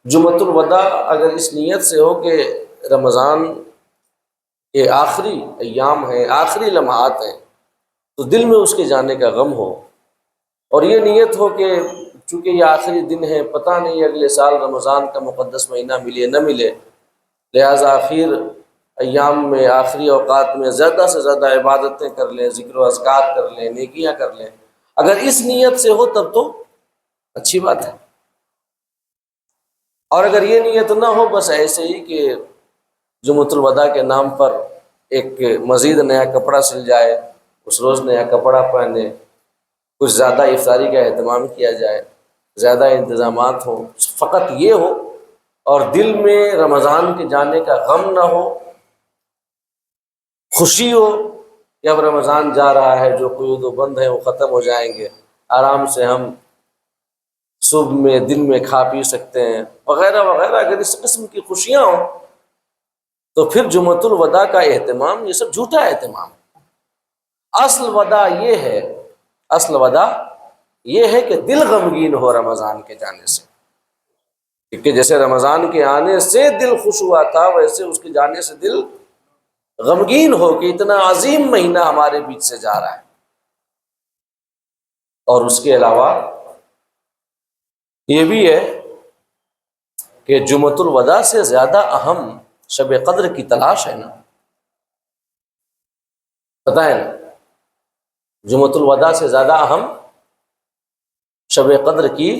جمعۃ الوداع اگر اس نیت سے ہو کہ رمضان کے آخری ایام ہیں، آخری لمحات ہیں، تو دل میں اس کے جانے کا غم ہو، اور یہ نیت ہو کہ چونکہ یہ آخری دن ہے، پتہ نہیں اگلے سال رمضان کا مقدس مہینہ ملے نہ ملے، لہٰذا آخر ایام میں، آخری اوقات میں زیادہ سے زیادہ عبادتیں کر لیں، ذکر و اذکار کر لیں، نیکیاں کر لیں۔ اگر اس نیت سے ہو تب تو اچھی بات ہے، اور اگر یہ نیت نہ ہو، بس ایسے ہی کہ جمعۃ الوداع کے نام پر ایک مزید نیا کپڑا سل جائے، اس روز نیا کپڑا پہنے، کچھ زیادہ افطاری کا اہتمام کیا جائے، زیادہ انتظامات ہوں، فقط یہ ہو اور دل میں رمضان کے جانے کا غم نہ ہو، خوشی ہو کہ اب رمضان جا رہا ہے، جو قیود و بند ہیں وہ ختم ہو جائیں گے، آرام سے ہم صبح میں دن میں کھا پی سکتے ہیں وغیرہ وغیرہ۔ اگر اس قسم کی خوشیاں ہوں تو پھر جمعۃ الوداع کا اہتمام یہ سب جھوٹا اہتمام۔ اصل ودا یہ ہے، اصل ودا یہ ہے کہ دل غمگین ہو رمضان کے جانے سے، کیونکہ جیسے رمضان کے آنے سے دل خوش ہوا تھا، ویسے اس کے جانے سے دل غمگین ہو کہ اتنا عظیم مہینہ ہمارے بیچ سے جا رہا ہے۔ اور اس کے علاوہ یہ بھی ہے کہ جمعۃ الوداع سے زیادہ اہم شب قدر کی تلاش ہے نا، پتہ ہے نا، جمعۃ الوداع سے زیادہ اہم شب قدر کی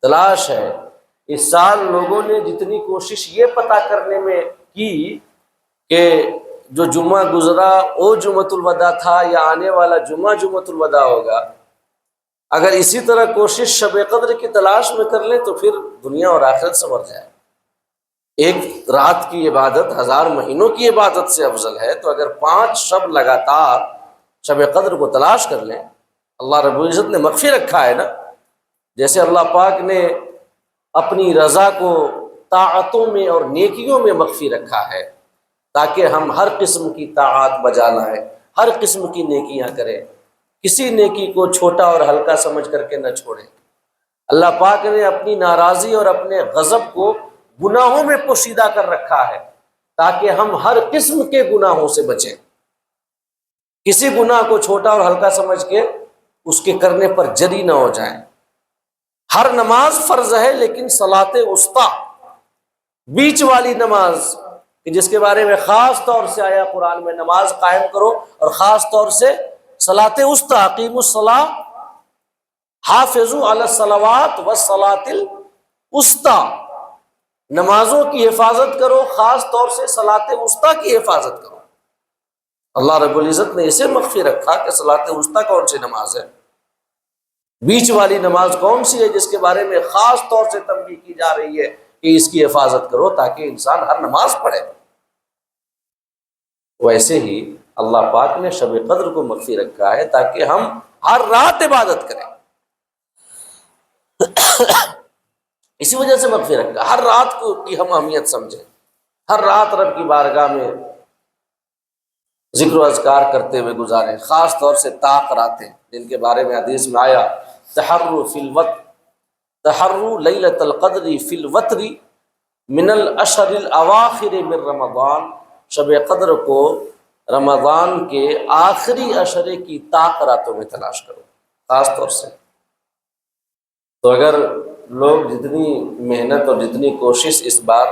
تلاش ہے۔ اس سال لوگوں نے جتنی کوشش یہ پتہ کرنے میں کی کہ جو جمعہ گزرا وہ جمعۃ الوداع تھا یا آنے والا جمعہ جمعۃ الوداع ہوگا، اگر اسی طرح کوشش شب قدر کی تلاش میں کر لیں تو پھر دنیا اور آخرت سنور جائے۔ ایک رات کی عبادت 1000 مہینوں کی عبادت سے افضل ہے، تو اگر 5 شب لگاتار شب قدر کو تلاش کر لیں، اللہ رب العزت نے مخفی رکھا ہے نا، جیسے اللہ پاک نے اپنی رضا کو طاعتوں میں اور نیکیوں میں مخفی رکھا ہے تاکہ ہم ہر قسم کی طاعت بجا لائیں، ہر قسم کی نیکیاں کریں، کسی نیکی کو چھوٹا اور ہلکا سمجھ کر کے نہ چھوڑیں۔ اللہ پاک نے اپنی ناراضی اور اپنے غضب کو گناہوں میں پوشیدہ کر رکھا ہے تاکہ ہم ہر قسم کے گناہوں سے بچیں، کسی گناہ کو چھوٹا اور ہلکا سمجھ کے اس کے کرنے پر جری نہ ہو جائیں۔ ہر نماز فرض ہے، لیکن صلاۃ وسطیٰ، بیچ والی نماز، کہ جس کے بارے میں خاص طور سے آیا قرآن میں، نماز قائم کرو، اور خاص طور سے صلاۃ وسطیٰ، اقیموا الصلاۃ حافظوا علی الصلوات والصلاۃ الوسطیٰ، نمازوں کی حفاظت کرو، خاص طور سے صلاۃ وسطیٰ کی حفاظت کرو۔ اللہ رب العزت نے اسے مخفی رکھا کہ صلاۃ وسطیٰ کون سی نماز ہے، بیچ والی نماز کون سی ہے، جس کے بارے میں خاص طور سے تنبیہ کی جا رہی ہے کہ اس کی حفاظت کرو تاکہ انسان ہر نماز پڑھے۔ ویسے ہی اللہ پاک نے شب قدر کو مخفی رکھا ہے تاکہ ہم ہر رات عبادت کریں، اسی وجہ سے مخفی رکھا، ہر رات کو کی ہم اہمیت سمجھیں، ہر رات رب کی بارگاہ میں ذکر و اذکار کرتے ہوئے گزاریں، خاص طور سے طاق راتیں جن کے بارے میں حدیث میں آیا، تحروا فی الوتر، تحروا لیلۃ القدر فی الوتر من الاشہر الاواخر من رمضان، شب قدر کو رمضان کے آخری عشرے کی طاق راتوں میں تلاش کرو خاص طور سے۔ تو اگر لوگ جتنی محنت اور جتنی کوشش اس بار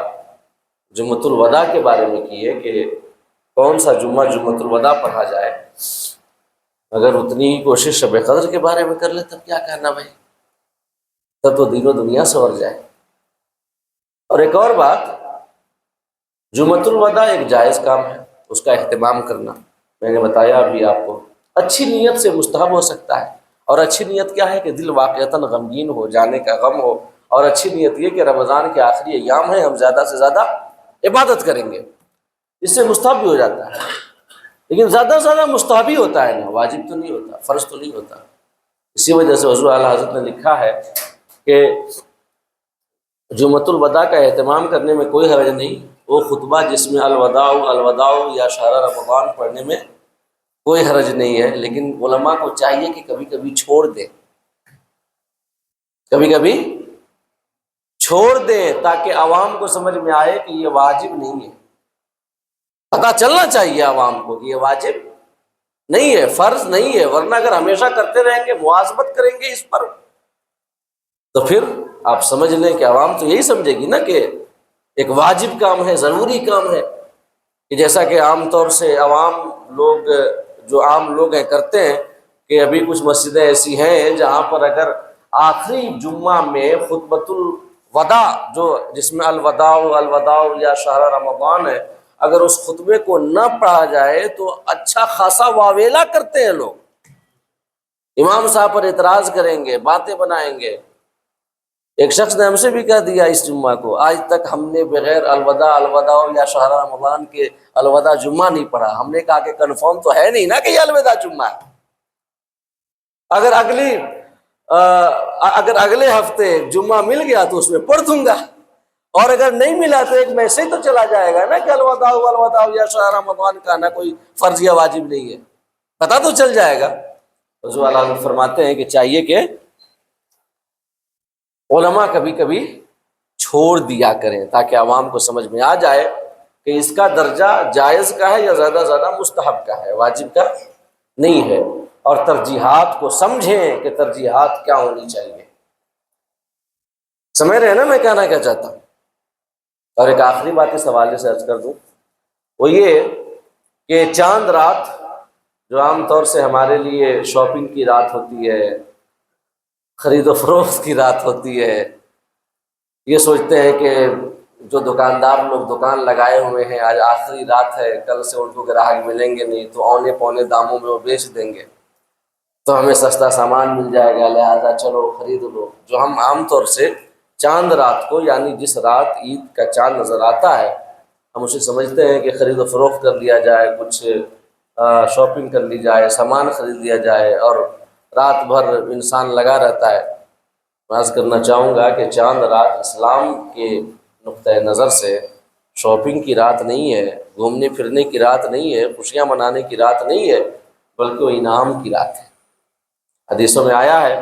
جمعۃ الوداع کے بارے میں کی ہے کہ کون سا جمعہ جمعۃ الوداع پڑھا جائے، اگر اتنی ہی کوشش شب قدر کے بارے میں کر لے تب کیا کہنا بھائی، تب تو دین و دنیا سنور جائے۔ اور ایک اور بات، جمعۃ الوداع ایک جائز کام ہے، اس کا اہتمام کرنا میں نے بتایا ابھی آپ کو، اچھی نیت سے مستحب ہو سکتا ہے، اور اچھی نیت کیا ہے کہ دل واقعتاً غمگین ہو، جانے کا غم ہو، اور اچھی نیت یہ کہ رمضان کے آخری ایام ہیں، ہم زیادہ سے زیادہ عبادت کریں گے، اس سے مستحب بھی ہو جاتا ہے، لیکن زیادہ سے زیادہ مستحب ہی ہوتا ہے نا، واجب تو نہیں ہوتا، فرض تو نہیں ہوتا۔ اسی وجہ سے حضور اعلیٰ حضرت نے لکھا ہے کہ جمعۃ الوداع کا اہتمام کرنے میں کوئی حرج نہیں، وہ خطبہ جس میں الوداع الوداع یا شہر رمضان پڑھنے میں کوئی حرج نہیں ہے، لیکن علماء کو چاہیے کہ کبھی کبھی چھوڑ دیں، کبھی کبھی چھوڑ دیں تاکہ عوام کو سمجھ میں آئے کہ یہ واجب نہیں ہے۔ پتہ چلنا چاہیے عوام کو کہ یہ واجب نہیں ہے، فرض نہیں ہے، ورنہ اگر ہمیشہ کرتے رہیں گے، مواظبت کریں گے اس پر، تو پھر آپ سمجھ لیں کہ عوام تو یہی سمجھے گی نا کہ ایک واجب کام ہے، ضروری کام ہے، کہ جیسا کہ عام طور سے عوام لوگ، جو عام لوگ ہیں، کرتے ہیں کہ ابھی کچھ مسجدیں ایسی ہیں جہاں پر اگر آخری جمعہ میں خطبۃ الوداع، جس میں الوداع الوداع یا شہر رمضان ہے، اگر اس خطبے کو نہ پڑھا جائے تو اچھا خاصا واویلا کرتے ہیں لوگ، امام صاحب پر اعتراض کریں گے، باتیں بنائیں گے۔ ایک شخص نے ہم سے بھی کہہ دیا اس جمعہ کو، آج تک ہم نے بغیر الوداع یا شہر رمضان کے الوداع جمعہ نہیں پڑھا۔ ہم نے کہا کہ کنفرم تو ہے نہیں نا کہ یہ الوداع جمعہ ہے، اگر اگلے ہفتے جمعہ مل گیا تو اس میں پڑھ دوں گا، اور اگر نہیں ملا تو ایک میسج تو چلا جائے گا نا کہ الوداع یا شہر رمضان کا نہ کوئی فرض یا واجب نہیں ہے، پتہ تو چل جائے گا۔ حضور اعلیٰ حضرت فرماتے ہیں کہ چاہیے کہ علماء کبھی کبھی چھوڑ دیا کریں تاکہ عوام کو سمجھ میں آ جائے کہ اس کا درجہ جائز کا ہے یا زیادہ زیادہ مستحب کا ہے، واجب کا نہیں ہے، اور ترجیحات کو سمجھیں کہ ترجیحات کیا ہونی چاہیے۔ سمجھ رہے ہیں نا میں کہنا کیا چاہتا ہوں؟ اور ایک آخری بات اس حوالے سے عرض کر دوں، وہ یہ کہ چاند رات جو عام طور سے ہمارے لیے شاپنگ کی رات ہوتی ہے، خرید و فروخت کی رات ہوتی ہے، یہ سوچتے ہیں کہ جو دکاندار لوگ دکان لگائے ہوئے ہیں آج آخری رات ہے، کل سے ان کو گراہک ملیں گے نہیں تو اونے پونے داموں میں وہ بیچ دیں گے تو ہمیں سستا سامان مل جائے گا، لہذا چلو خرید لو۔ جو ہم عام طور سے چاند رات کو، یعنی جس رات عید کا چاند نظر آتا ہے، ہم اسے سمجھتے ہیں کہ خرید و فروخت کر لیا جائے، کچھ شاپنگ کر لی جائے، سامان خرید لیا جائے، اور رات بھر انسان لگا رہتا ہے۔ میں عرض کرنا چاہوں گا کہ چاند رات اسلام کے نقطۂ نظر سے شاپنگ کی رات نہیں ہے، گھومنے پھرنے کی رات نہیں ہے، خوشیاں منانے کی رات نہیں ہے، بلکہ وہ انعام کی رات ہے۔ حدیثوں میں آیا ہے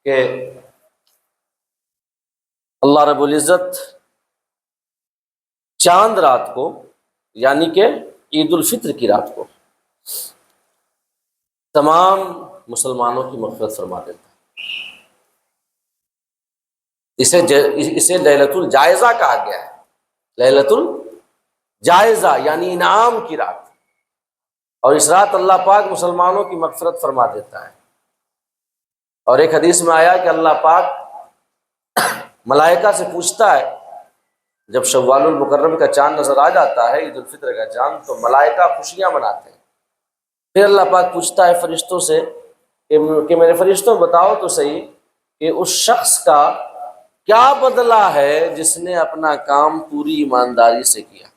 کہ اللہ رب العزت چاند رات کو، یعنی کہ عید الفطر کی رات کو، تمام مسلمانوں کی مغفرت فرما دیتا ہے۔ اسے لیلۃ الجائزہ کہا گیا ہے، لیلۃ الجائزہ یعنی انعام کی رات، اور اس رات اللہ پاک مسلمانوں کی مغفرت فرما دیتا ہے۔ اور ایک حدیث میں آیا کہ اللہ پاک ملائکہ سے پوچھتا ہے، جب شوال المکرم کا چاند نظر آ جاتا ہے، عید الفطر کا چاند، تو ملائکہ خوشیاں مناتے ہیں۔ پھر اللہ پاک پوچھتا ہے فرشتوں سے کہ میرے فرشتوں بتاؤ تو صحیح کہ اس شخص کا کیا بدلہ ہے جس نے اپنا کام پوری ایمانداری سے کیا،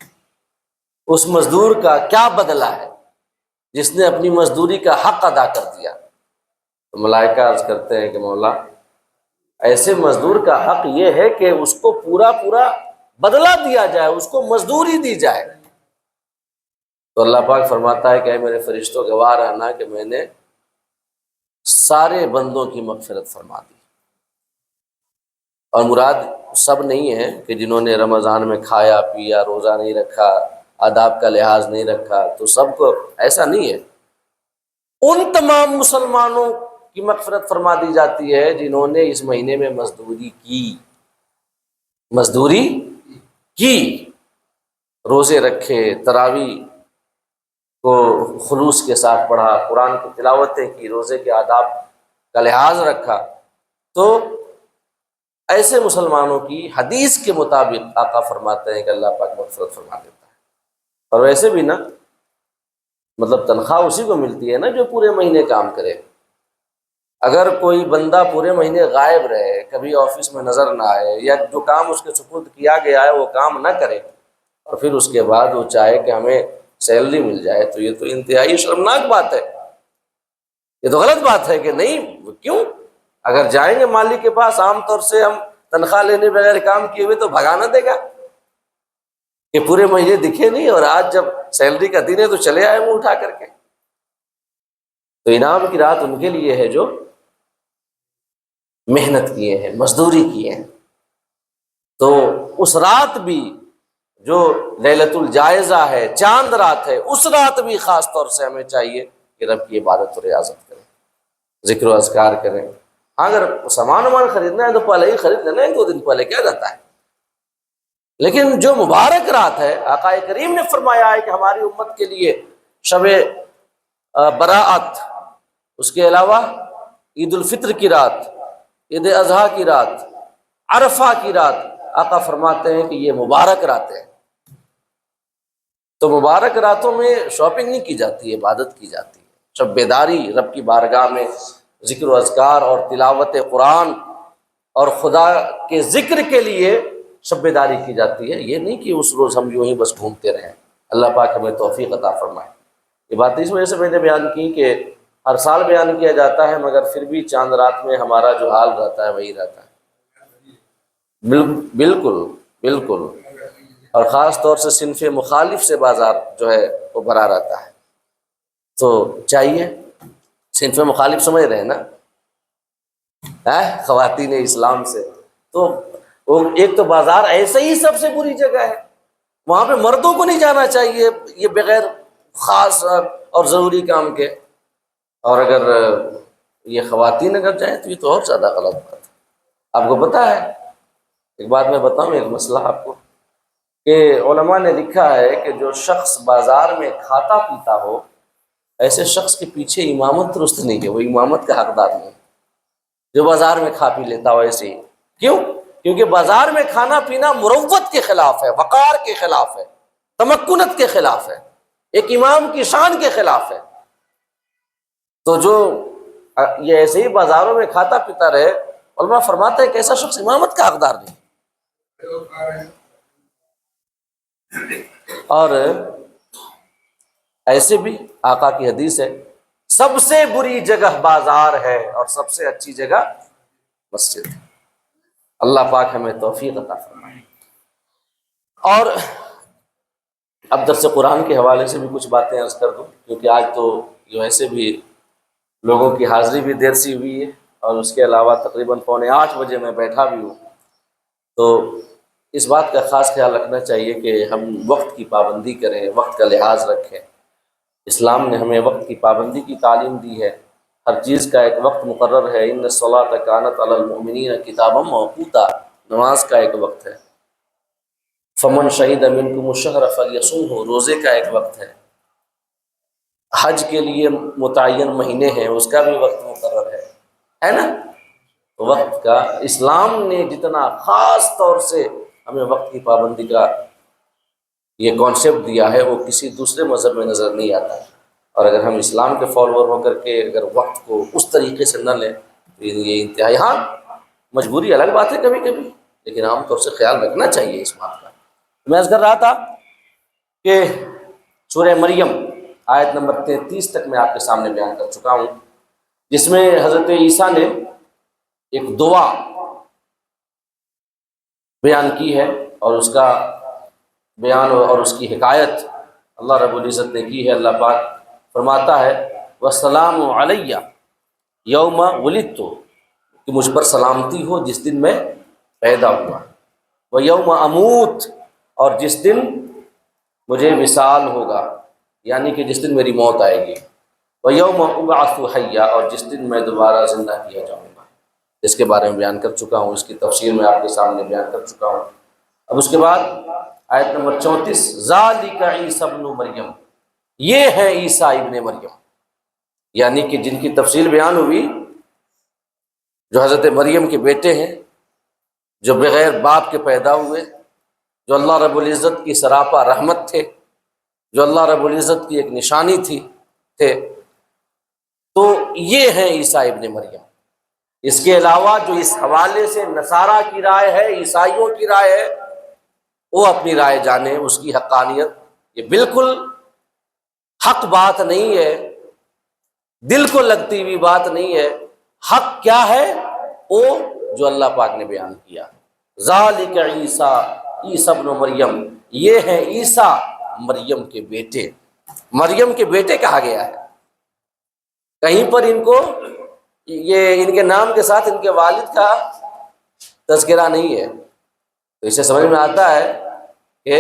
اس مزدور کا کیا بدلہ ہے جس نے اپنی مزدوری کا حق ادا کر دیا۔ تو ملائکہ عرض کرتے ہیں کہ مولا، ایسے مزدور کا حق یہ ہے کہ اس کو پورا بدلہ دیا جائے، اس کو مزدوری دی جائے۔ تو اللہ پاک فرماتا ہے کہ اے میرے فرشتوں گواہ رہنا کہ میں نے سارے بندوں کی مغفرت فرما دی، اور مراد سب نہیں ہے کہ جنہوں نے رمضان میں کھایا پیا، روزہ نہیں رکھا، آداب کا لحاظ نہیں رکھا، تو سب کو ایسا نہیں ہے، ان تمام مسلمانوں کی مغفرت فرما دی جاتی ہے جنہوں نے اس مہینے میں مزدوری کی، روزے رکھے، تراویح کو خلوص کے ساتھ پڑھا، قرآن کی تلاوتیں کی، روزے کے آداب کا لحاظ رکھا۔ تو ایسے مسلمانوں کی حدیث کے مطابق آقا فرماتے ہیں کہ اللہ پاک مغفرت فرما دیتا ہے۔ اور ویسے بھی نا، مطلب تنخواہ اسی کو ملتی ہے نا جو پورے مہینے کام کرے۔ اگر کوئی بندہ پورے مہینے غائب رہے، کبھی آفس میں نظر نہ آئے، یا جو کام اس کے سپرد کیا گیا ہے وہ کام نہ کرے، اور پھر اس کے بعد وہ چاہے کہ ہمیں سیلری مل جائے، تو یہ تو انتہائی شرمناک بات ہے، یہ تو غلط بات ہے کہ نہیں۔ کیوں؟ اگر جائیں گے مالک کے پاس، عام طور سے ہم تنخواہ لینے بغیر کام کیے ہوئے تو بھگانا دے گا کہ پورے مہینے دکھے نہیں، اور آج جب سیلری کا دن ہے تو چلے آئے منہ اٹھا کر کے۔ تو انعام کی رات ان کے لیے ہے جو محنت کیے ہیں، مزدوری کیے ہیں۔ تو اس رات بھی جو لیلۃ الجائزہ ہے، چاند رات ہے، اس رات بھی خاص طور سے ہمیں چاہیے کہ رب کی عبادت و ریاضت کریں، ذکر و اذکار کریں۔ ہاں اگر سامان خریدنا ہے تو پہلے ہی خرید لینا، 1-2 دن پہلے کیا جاتا ہے، لیکن جو مبارک رات ہے، آقا کریم نے فرمایا ہے کہ ہماری امت کے لیے شب براءت، اس کے علاوہ عید الفطر کی رات، عید اضحیٰ کی رات، عرفہ کی رات، آقا فرماتے ہیں کہ یہ مبارک راتیں ہیں۔ تو مبارک راتوں میں شاپنگ نہیں کی جاتی ہے، عبادت کی جاتی ہے، شب بیداری رب کی بارگاہ میں ذکر و اذکار اور تلاوت قرآن اور خدا کے ذکر کے لیے شب بیداری کی جاتی ہے۔ یہ نہیں کہ اس روز ہم یوں ہی بس گھومتے رہیں۔ اللہ پاک ہمیں توفیق عطا فرمائے۔ یہ بات اس وجہ سے میں نے بیان کی کہ ہر سال بیان کیا جاتا ہے، مگر پھر بھی چاند رات میں ہمارا جو حال رہتا ہے وہی رہتا ہے۔ بالکل بالکل، اور خاص طور سے صنف مخالف سے بازار جو ہے وہ بھرا رہتا ہے۔ تو چاہیے، صنف مخالف سمجھ رہے ہیں نا، خواتین اسلام سے، تو ایک تو بازار ایسے ہی سب سے بری جگہ ہے، وہاں پہ مردوں کو نہیں جانا چاہیے یہ بغیر خاص اور ضروری کام کے، اور اگر یہ خواتین اگر جائیں تو یہ تو اور زیادہ غلط بات ہے۔ آپ کو پتہ ہے، ایک بات میں بتاؤں، ایک مسئلہ آپ کو، کہ علماء نے لکھا ہے کہ جو شخص بازار میں کھاتا پیتا ہو، ایسے شخص کے پیچھے امامت درست نہیں ہے، وہ امامت کا حقدار نہیں، جو بازار میں کھا پی لیتا ہو ایسے ہی۔ کیوں؟ کیونکہ بازار میں کھانا پینا مروت کے خلاف ہے، وقار کے خلاف ہے، تمکنت کے خلاف ہے، ایک امام کی شان کے خلاف ہے۔ تو جو یہ ایسے ہی بازاروں میں کھاتا پیتا رہے، علماء فرماتے ہیں کہ ایسا شخص امامت کا حقدار نہیں۔ اور ایسے بھی آقا کی حدیث ہے، سب سے بری جگہ بازار ہے اور سب سے اچھی جگہ مسجد ہے۔ اللہ پاک ہمیں توفیق عطا فرمائے۔ اور اب درس قرآن کے حوالے سے بھی کچھ باتیں عرض کر دوں، کیونکہ آج تو جو ایسے بھی لوگوں کی حاضری بھی دیر سی ہوئی ہے، اور اس کے علاوہ تقریباً 7:45 میں بیٹھا بھی ہوں، تو اس بات کا خاص خیال رکھنا چاہیے کہ ہم وقت کی پابندی کریں، وقت کا لحاظ رکھیں۔ اسلام نے ہمیں وقت کی پابندی کی تعلیم دی ہے، ہر چیز کا ایک وقت مقرر ہے۔ ان الصلاۃ کانت علی المؤمنین کتابا موقوتا، نماز کا ایک وقت ہے۔ فمن شہد منکم الشہر فلیصمہ، روزے کا ایک وقت ہے۔ حج کے لیے متعین مہینے ہیں، اس کا بھی وقت مقرر ہے نا؟ وقت کا اسلام نے جتنا خاص طور سے ہمیں وقت کی پابندی کا یہ کانسیپٹ دیا ہے، وہ کسی دوسرے مذہب میں نظر نہیں آتا ہے۔ اور اگر ہم اسلام کے فالوور ہو کر کے اگر وقت کو اس طریقے سے نہ لیں تو یہ انتہائی، ہاں مجبوری الگ بات ہے کبھی کبھی، لیکن عام طور سے خیال رکھنا چاہیے اس بات کا۔ میں عرض کر رہا تھا کہ سورہ مریم آیت نمبر 33 تک میں آپ کے سامنے بیان کر چکا ہوں، جس میں حضرت عیسیٰ نے ایک دعا بیان کی ہے، اور اس کا بیان اور اس کی حکایت اللہ رب العزت نے کی ہے۔ اللہ پاک فرماتا ہے وَالسَّلَامُ عَلَيَّ یوم وُلِدتُّ، کہ مجھ پر سلامتی ہو جس دن میں پیدا ہوا، وَيَوْمَ أَمُوتُ، اور جس دن مجھے وصال ہوگا، یعنی کہ جس دن میری موت آئے گی، وَيَوْمَ أُبْعَثُ حَيًّا، اور جس دن میں دوبارہ زندہ کیا جاؤں گا۔ اس کے بارے میں بیان کر چکا ہوں، اس کی تفسیر میں آپ کے سامنے بیان کر چکا ہوں۔ اب اس کے بعد آیت نمبر 34، ذَلِكَ عِيسَى ابْنُ مریم، یہ ہے عیسیٰ ابن مریم، یعنی کہ جن کی تفصیل بیان ہوئی، جو حضرت مریم کے بیٹے ہیں، جو بغیر باپ کے پیدا ہوئے، جو اللہ رب العزت کی سراپا رحمت تھے، جو اللہ رب العزت کی ایک نشانی تھے، تو یہ ہیں عیسیٰ ابن مریم۔ اس کے علاوہ جو اس حوالے سے نصارہ کی رائے ہے، عیسائیوں کی رائے ہے، وہ اپنی رائے جانے، اس کی حقانیت یہ بالکل حق بات نہیں ہے، دل کو لگتی ہوئی بات نہیں ہے۔ حق کیا ہے؟ وہ جو اللہ پاک نے بیان کیا، ذالک عیسیٰ عیسیٰ ابن مریم، یہ ہے عیسیٰ مریم کے بیٹے۔ مریم کے بیٹے کہا گیا ہے، کہیں پر ان کو یہ ان کے نام کے ساتھ ان کے والد کا تذکرہ نہیں ہے۔ تو تو اسے سمجھ میں آتا ہے کہ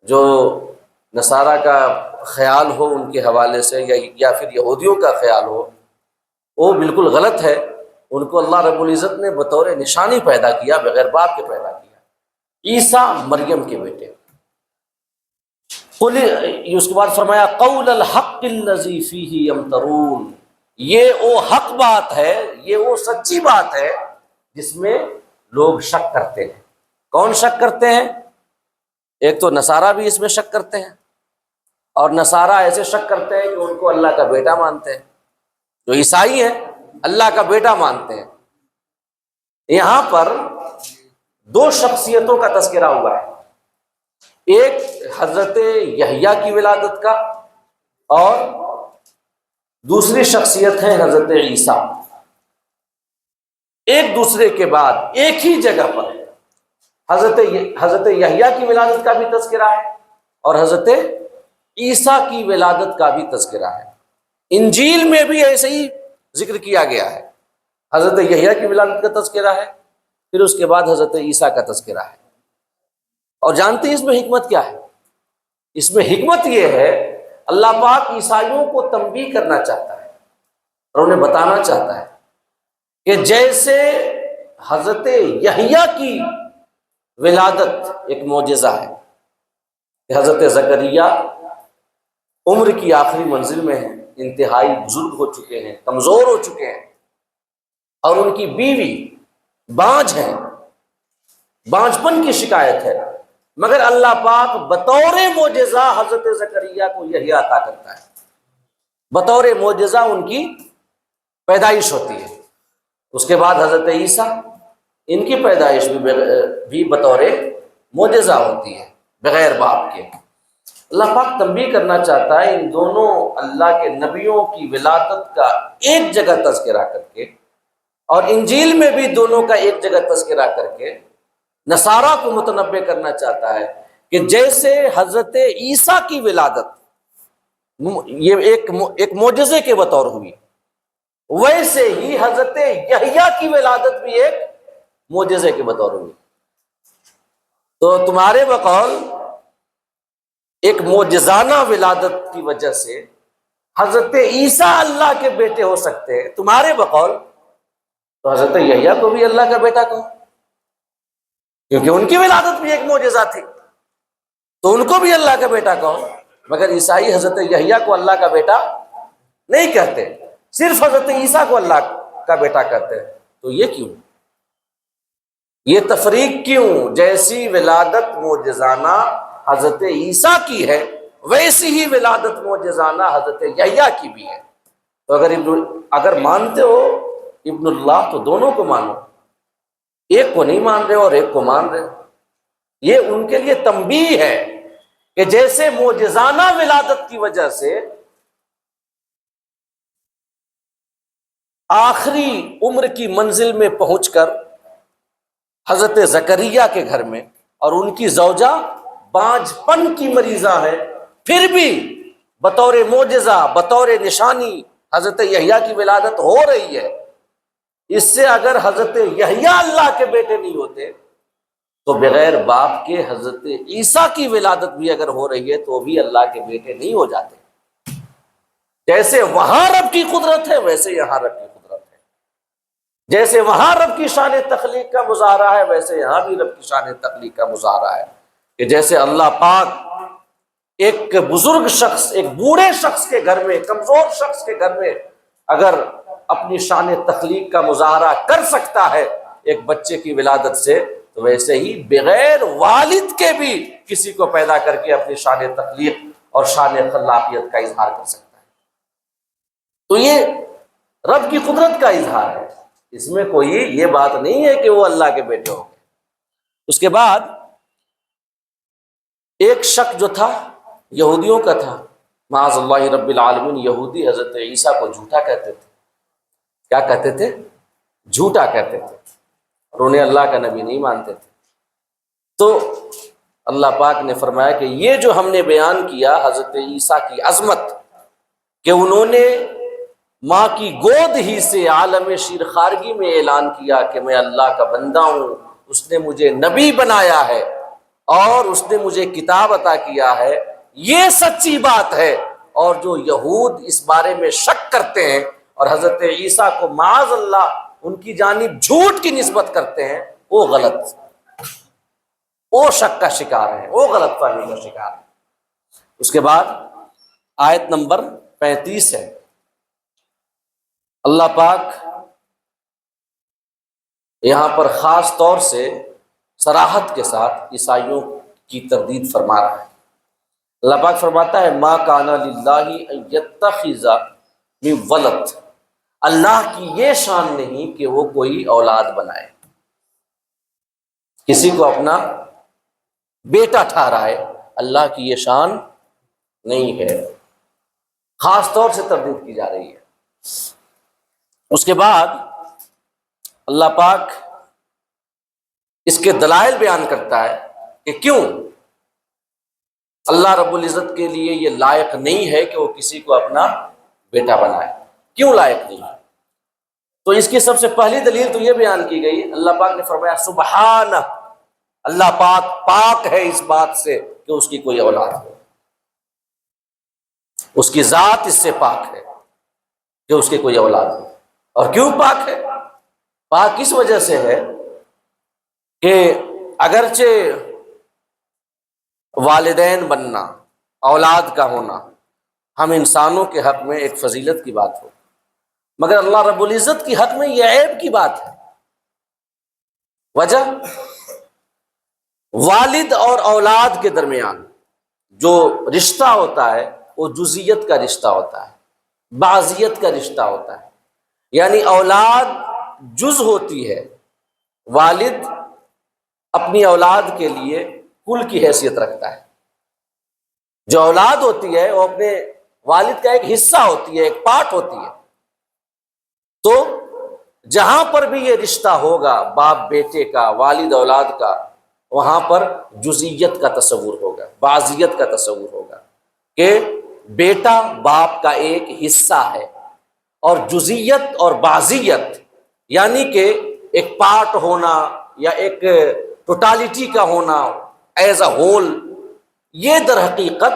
جو نصارہ کا خیال ہو ان کے حوالے سے یا پھر یہودیوں کا خیال ہو وہ بالکل غلط ہے۔ ان کو اللہ رب العزت نے بطور نشانی پیدا کیا، بغیر باپ کے پیدا کیا، عیسیٰ مریم کے بیٹے۔ اس کے بعد فرمایا قول الحق الذی فیہ یمترون، یہ وہ حق بات ہے، یہ وہ سچی بات ہے جس میں لوگ شک کرتے ہیں۔ کون شک کرتے ہیں؟ ایک تو نصارہ بھی اس میں شک کرتے ہیں، اور نصارہ ایسے شک کرتے ہیں کہ ان کو اللہ کا بیٹا مانتے ہیں۔ جو عیسائی ہیں اللہ کا بیٹا مانتے ہیں۔ یہاں پر دو شخصیتوں کا تذکرہ ہوا ہے، ایک حضرت یحییٰ کی ولادت کا، اور دوسری شخصیت ہے حضرت عیسیٰ۔ ایک دوسرے کے بعد ایک ہی جگہ پر حضرت یحییٰ کی ولادت کا بھی تذکرہ ہے اور حضرت عیسیٰ کی ولادت کا بھی تذکرہ ہے۔ انجیل میں بھی ایسے ہی ذکر کیا گیا ہے، حضرت یحییٰ کی ولادت کا تذکرہ ہے، پھر اس کے بعد حضرت عیسیٰ کا تذکرہ ہے۔ اور جانتے ہیں اس میں حکمت کیا ہے؟ اس میں حکمت یہ ہے، اللہ پاک عیسائیوں کو تنبیہ کرنا چاہتا ہے اور انہیں بتانا چاہتا ہے کہ جیسے حضرت یحییٰ کی ولادت ایک معجزہ ہے کہ حضرت زکریا عمر کی آخری منزل میں ہیں، انتہائی بزرگ ہو چکے ہیں، کمزور ہو چکے ہیں، اور ان کی بیوی بانجھ ہیں، بانجھپن کی شکایت ہے، مگر اللہ پاک بطور معجزہ حضرت زکریا کو یہی عطا کرتا ہے۔ بطور معجزہ ان کی پیدائش ہوتی ہے۔ اس کے بعد حضرت عیسیٰ، ان کی پیدائش بھی بطور معجزہ ہوتی ہے، بغیر باپ کے۔ اللہ پاک تنبیہ کرنا چاہتا ہے ان دونوں اللہ کے نبیوں کی ولادت کا ایک جگہ تذکرہ کر کے، اور انجیل میں بھی دونوں کا ایک جگہ تذکرہ کر کے نصارہ کو متنبہ کرنا چاہتا ہے کہ جیسے حضرت عیسیٰ کی ولادت یہ ایک معجزے کے بطور ہوئی، ویسے ہی حضرت یحییٰ کی ولادت بھی ایک معجزے کے بطور ہوئی۔ تو تمہارے بقول ایک معجزانہ ولادت کی وجہ سے حضرت عیسیٰ اللہ کے بیٹے ہو سکتے ہیں، تمہارے بقول تو حضرت یحییٰ کو بھی اللہ کا بیٹا کہو، کیونکہ ان کی ولادت بھی ایک معجزہ تھی، تو ان کو بھی اللہ کا بیٹا کہو۔ مگر عیسائی حضرت یحییٰ کو اللہ کا بیٹا نہیں کہتے، صرف حضرت عیسیٰ کو اللہ کا بیٹا کہتے ہیں۔ تو یہ کیوں؟ یہ تفریق کیوں؟ جیسی ولادت معجزانہ حضرت عیسیٰ کی ہے، ویسی ہی ولادت معجزانہ حضرت یحییٰ کی بھی ہے۔ تو اگر مانتے ہو ابن اللہ تو دونوں کو مانو، ایک کو نہیں مان رہے اور ایک کو مان رہے۔ یہ ان کے لیے تنبیہ ہے کہ جیسے معجزانہ ولادت کی وجہ سے آخری عمر کی منزل میں پہنچ کر حضرت زکریا کے گھر میں، اور ان کی زوجہ بانجھپن کی مریضہ ہے، پھر بھی بطور معجزہ، بطور نشانی حضرت یحییٰ کی ولادت ہو رہی ہے۔ اس سے اگر حضرت یحییٰ اللہ کے بیٹے نہیں ہوتے تو بغیر باپ کے حضرت عیسیٰ کی ولادت بھی اگر ہو رہی ہے تو بھی اللہ کے بیٹے نہیں ہو جاتے۔ جیسے وہاں رب کی قدرت ہے ویسے یہاں رب کی قدرت ہے، جیسے وہاں رب کی شان تخلیق کا مظاہرہ ہے ویسے یہاں بھی رب کی شان تخلیق کا مظاہرہ ہے، کہ جیسے اللہ پاک ایک بزرگ شخص، ایک بوڑھے شخص کے گھر میں، کمزور شخص کے گھر میں اگر اپنی شان تخلیق کا مظاہرہ کر سکتا ہے ایک بچے کی ولادت سے، تو ویسے ہی بغیر والد کے بھی کسی کو پیدا کر کے اپنی شان تخلیق اور شان خلاقیت کا اظہار کر سکتا ہے۔ تو یہ رب کی قدرت کا اظہار ہے، اس میں کوئی یہ بات نہیں ہے کہ وہ اللہ کے بیٹے ہوں گے۔ اس کے بعد ایک شک جو تھا یہودیوں کا تھا، معاذ اللہ رب العالمین، یہودی حضرت عیسیٰ کو جھوٹا کہتے تھے۔ کیا کہتے تھے؟ جھوٹا کہتے تھے، اور انہیں اللہ کا نبی نہیں مانتے تھے۔ تو اللہ پاک نے فرمایا کہ یہ جو ہم نے بیان کیا حضرت عیسیٰ کی عظمت، کہ انہوں نے ماں کی گود ہی سے عالم شیرخارگی میں اعلان کیا کہ میں اللہ کا بندہ ہوں اس نے مجھے نبی بنایا ہے اور اس نے مجھے کتاب عطا کیا ہے، یہ سچی بات ہے۔ اور جو یہود اس بارے میں شک کرتے ہیں اور حضرت عیسیٰ کو معاذ اللہ ان کی جانب جھوٹ کی نسبت کرتے ہیں، وہ غلط، وہ شک کا شکار ہے، وہ غلط فہمی کا شکار ہے۔ اس کے بعد آیت نمبر 35 ہے، اللہ پاک یہاں پر خاص طور سے صراحت کے ساتھ عیسائیوں کی تردید فرما رہا ہے۔ اللہ پاک فرماتا ہے ما کان للہ ان یتخذ من ولد، اللہ کی یہ شان نہیں کہ وہ کوئی اولاد بنائے، کسی کو اپنا بیٹا ٹھہرائے، اللہ کی یہ شان نہیں ہے، خاص طور سے تردید کی جا رہی ہے۔ اس کے بعد اللہ پاک اس کے دلائل بیان کرتا ہے کہ کیوں اللہ رب العزت کے لیے یہ لائق نہیں ہے کہ وہ کسی کو اپنا بیٹا بنائے، کیوں لائق نہیں ہے؟ تو اس کی سب سے پہلی دلیل تو یہ بیان کی گئی، اللہ پاک نے فرمایا سبحانہ، اللہ پاک پاک ہے اس بات سے کہ اس کی کوئی اولاد ہو، اس کی ذات اس سے پاک ہے کہ اس کی کوئی اولاد ہو۔ اور کیوں پاک ہے؟ پاک اس وجہ سے ہے کہ اگرچہ والدین بننا، اولاد کا ہونا ہم انسانوں کے حق میں ایک فضیلت کی بات ہو، مگر اللہ رب العزت کی حق میں یہ عیب کی بات ہے۔ وجہ، والد اور اولاد کے درمیان جو رشتہ ہوتا ہے وہ جزئیت کا رشتہ ہوتا ہے، بعضیت کا رشتہ ہوتا ہے، یعنی اولاد جز ہوتی ہے، والد اپنی اولاد کے لیے کل کی حیثیت رکھتا ہے۔ جو اولاد ہوتی ہے وہ اپنے والد کا ایک حصہ ہوتی ہے، ایک پارٹ ہوتی ہے۔ تو جہاں پر بھی یہ رشتہ ہوگا باپ بیٹے کا، والد اولاد کا، وہاں پر جزئیت کا تصور ہوگا، بعضیت کا تصور ہوگا کہ بیٹا باپ کا ایک حصہ ہے، اور جزئیت اور بعضیت یعنی کہ ایک پارٹ ہونا یا ایک ٹوٹالٹی کا ہونا ایز اے ہول، یہ در حقیقت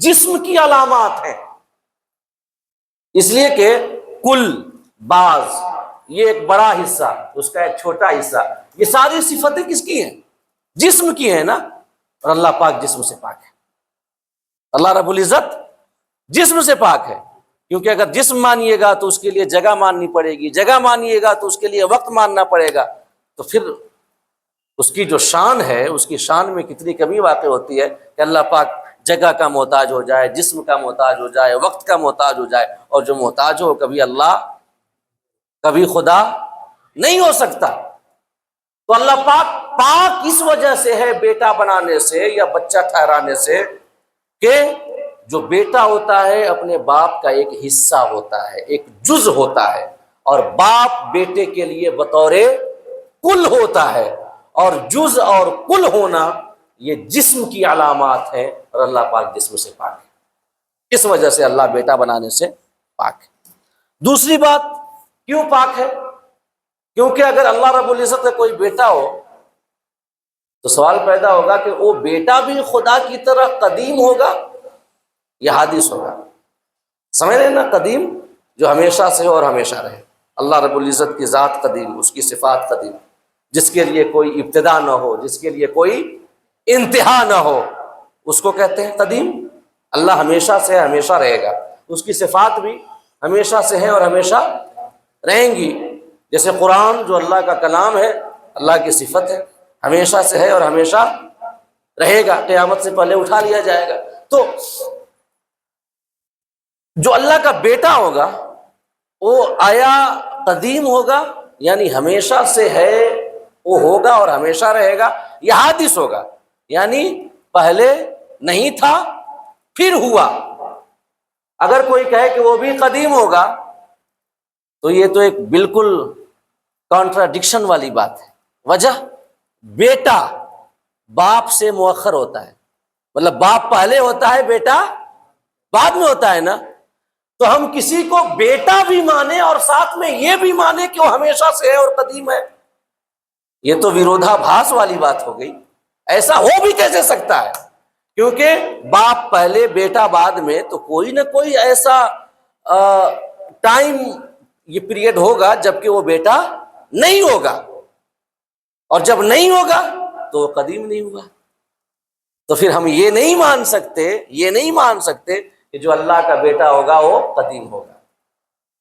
جسم کی علامات ہیں۔ اس لیے کہ کل، بعض، یہ ایک بڑا حصہ، اس کا ایک چھوٹا حصہ، یہ ساری صفتیں کس کی ہیں؟ جسم کی ہیں نا۔ اور اللہ پاک جسم سے پاک ہے، اللہ رب العزت جسم سے پاک ہے، کیونکہ اگر جسم مانیے گا تو اس کے لیے جگہ ماننی پڑے گی، جگہ مانیے گا تو اس کے لیے وقت ماننا پڑے گا، تو پھر اس کی جو شان ہے، اس کی شان میں کتنی کمی واقع ہوتی ہے کہ اللہ پاک جگہ کا محتاج ہو جائے، جسم کا محتاج ہو جائے، وقت کا محتاج ہو جائے، اور جو محتاج ہو کبھی اللہ کبھی خدا نہیں ہو سکتا۔ تو اللہ پاک پاک اس وجہ سے ہے بیٹا بنانے سے یا بچہ ٹھہرانے سے کہ جو بیٹا ہوتا ہے اپنے باپ کا ایک حصہ ہوتا ہے، ایک جز ہوتا ہے، اور باپ بیٹے کے لیے بطور کل ہوتا ہے، اور جز اور کل ہونا یہ جسم کی علامات ہیں، اور اللہ پاک جسم سے پاک ہے، اس وجہ سے اللہ بیٹا بنانے سے پاک ہے۔ دوسری بات، کیوں پاک ہے؟ کیونکہ اگر اللہ رب العزت کا کوئی بیٹا ہو تو سوال پیدا ہوگا کہ وہ بیٹا بھی خدا کی طرح قدیم ہوگا یا حادث ہوگا؟ سمجھ رہے ہیں نا؟ قدیم جو ہمیشہ سے ہو اور ہمیشہ رہے۔ اللہ رب العزت کی ذات قدیم، اس کی صفات قدیم، جس کے لیے کوئی ابتدا نہ ہو، جس کے لیے کوئی انتہا نہ ہو، اس کو کہتے ہیں قدیم۔ اللہ ہمیشہ سے ہے، ہمیشہ رہے گا، اس کی صفات بھی ہمیشہ سے ہیں اور ہمیشہ رہیں گی۔ جیسے قرآن جو اللہ کا کلام ہے، اللہ کی صفت ہے، ہمیشہ سے ہے اور ہمیشہ رہے گا، قیامت سے پہلے اٹھا لیا جائے گا۔ تو جو اللہ کا بیٹا ہوگا وہ آیا قدیم ہوگا یعنی ہمیشہ سے ہے، وہ ہوگا اور ہمیشہ رہے گا، یا حادث ہوگا یعنی پہلے نہیں تھا پھر ہوا؟ اگر کوئی کہے کہ وہ بھی قدیم ہوگا تو یہ تو ایک بالکل کانٹراڈکشن والی بات ہے۔ وجہ، بیٹا باپ سے مؤخر ہوتا ہے، مطلب باپ پہلے ہوتا ہے، بیٹا بعد میں ہوتا ہے نا۔ تو ہم کسی کو بیٹا بھی مانے اور ساتھ میں یہ بھی مانے کہ وہ ہمیشہ سے ہے اور قدیم ہے، یہ تو ویرودھابھاس والی بات ہو گئی. ایسا ہو بھی کیسے سکتا ہے؟ کیونکہ باپ پہلے بیٹا بعد میں، تو کوئی نہ کوئی ایسا ٹائم یہ پیریڈ ہوگا جب کہ وہ بیٹا نہیں ہوگا، اور جب نہیں ہوگا تو وہ قدیم نہیں ہوگا. تو پھر ہم یہ نہیں مان سکتے کہ جو اللہ کا بیٹا ہوگا وہ قدیم ہوگا،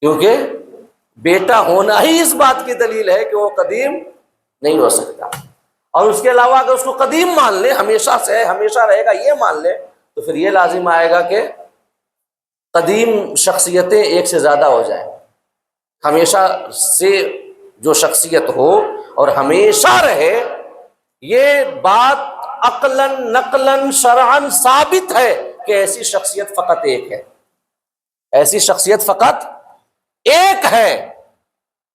کیونکہ بیٹا ہونا ہی اس بات کی دلیل ہے کہ وہ قدیم نہیں ہو سکتا. اور اس کے علاوہ اگر اس کو قدیم مان لے، ہمیشہ سے ہے، ہمیشہ رہے گا یہ مان لے، تو پھر یہ لازم آئے گا کہ قدیم شخصیتیں ایک سے زیادہ ہو جائیں. ہمیشہ سے جو شخصیت ہو اور ہمیشہ رہے، یہ بات عقلاً نقلاً شرعاً ثابت ہے کہ ایسی شخصیت فقط ایک ہے. ایسی شخصیت فقط ایک ہے،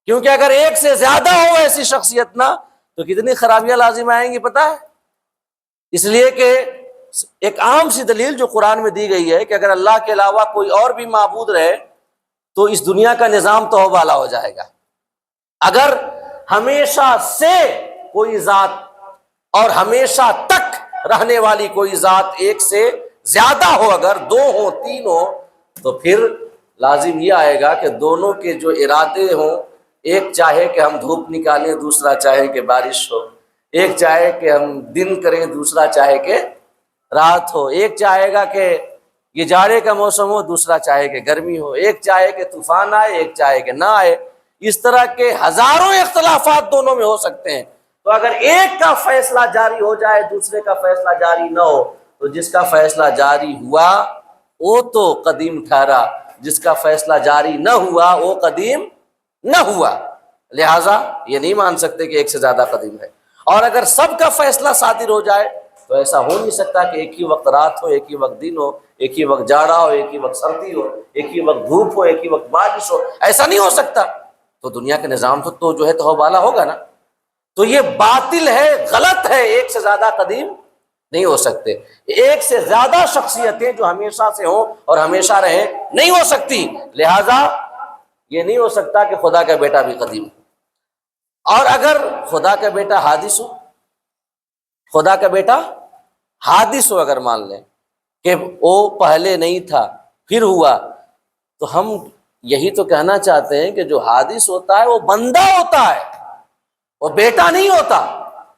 کیونکہ اگر ایک سے زیادہ ہو ایسی شخصیت نہ، تو کتنی خرابیاں لازم آئیں گی پتہ ہے. اس لیے کہ ایک عام سی دلیل جو قرآن میں دی گئی ہے کہ اگر اللہ کے علاوہ کوئی اور بھی معبود رہے تو اس دنیا کا نظام تو بالا ہو جائے گا. اگر ہمیشہ سے کوئی ذات اور ہمیشہ تک رہنے والی کوئی ذات ایک سے زیادہ ہو، اگر دو ہو تین ہو، تو پھر لازم یہ آئے گا کہ دونوں کے جو ارادے ہوں، ایک چاہے کہ ہم دھوپ نکالیں، دوسرا چاہے کہ بارش ہو، ایک چاہے کہ ہم دن کریں، دوسرا چاہے کہ رات ہو، ایک چاہے گا کہ یہ جاڑے کا موسم ہو، دوسرا چاہے کہ گرمی ہو، ایک چاہے کہ طوفان آئے، ایک چاہے کہ نہ آئے. اس طرح کے ہزاروں اختلافات دونوں میں ہو سکتے ہیں. تو اگر ایک کا فیصلہ جاری ہو جائے، دوسرے کا فیصلہ جاری نہ ہو، تو جس کا فیصلہ جاری ہوا وہ تو قدیم ٹھہرا، جس کا فیصلہ جاری نہ ہوا وہ قدیم نہ ہوا. لہٰذا یہ نہیں مان سکتے کہ ایک سے زیادہ قدیم ہے. اور اگر سب کا فیصلہ صادر ہو جائے تو ایسا ہو نہیں سکتا کہ ایک ہی وقت رات ہو، ایک ہی وقت دن ہو، ایک ہی وقت جاڑا ہو، ایک ہی وقت سردی ہو، ایک ہی وقت دھوپ ہو، ایک ہی وقت بارش ہو. ایسا نہیں ہو سکتا. تو دنیا کا نظام تو جو ہے تو بالا ہوگا نا. تو یہ باطل ہے، غلط ہے. ایک سے زیادہ قدیم نہیں ہو سکتے. ایک سے زیادہ شخصیتیں جو ہمیشہ سے ہوں اور ہمیشہ رہیں نہیں ہو سکتی. لہذا یہ نہیں ہو سکتا کہ خدا کا بیٹا بھی قدیم ہو. اور اگر خدا کا بیٹا حادث ہو، خدا کا بیٹا حادث ہو، اگر مان لیں کہ وہ پہلے نہیں تھا پھر ہوا، تو ہم یہی تو کہنا چاہتے ہیں کہ جو حادث ہوتا ہے وہ بندہ ہوتا ہے، وہ بیٹا نہیں ہوتا.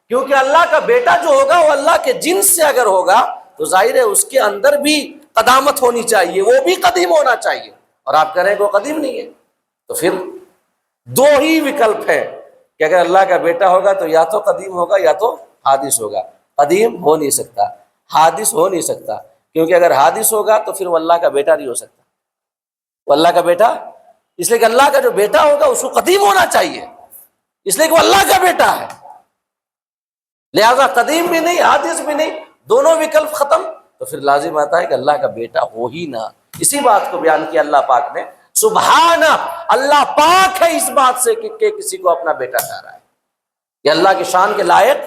کیونکہ اللہ کا بیٹا جو ہوگا وہ اللہ کے جنس سے اگر ہوگا تو ظاہر ہے اس کے اندر بھی قدامت ہونی چاہیے، وہ بھی قدیم ہونا چاہیے. اور آپ کہہ رہے ہیں کہ وہ قدیم نہیں ہے. تو پھر دو ہی وکلپ ہے کہ اگر اللہ کا بیٹا ہوگا تو یا تو قدیم ہوگا یا تو حادث ہوگا. قدیم ہو نہیں سکتا، حادث ہو نہیں سکتا. کیونکہ اگر حادث ہوگا تو پھر وہ اللہ کا بیٹا نہیں ہو سکتا. وہ اللہ کا بیٹا، اس لیے کہ اللہ کا جو بیٹا ہوگا اس کو قدیم ہونا چاہیے، اس لیے کہ وہ اللہ کا بیٹا ہے. لہذا قدیم بھی نہیں، حادث بھی نہیں، دونوں وکلپ ختم. تو پھر لازم آتا ہے کہ اللہ کا بیٹا ہو ہی نہ. اسی بات کو بیان کیا اللہ پاک نے، سبحانہ، اللہ پاک ہے اس بات سے کہ کسی کو اپنا بیٹا ٹھہرائے. یہ اللہ کی شان کے لائق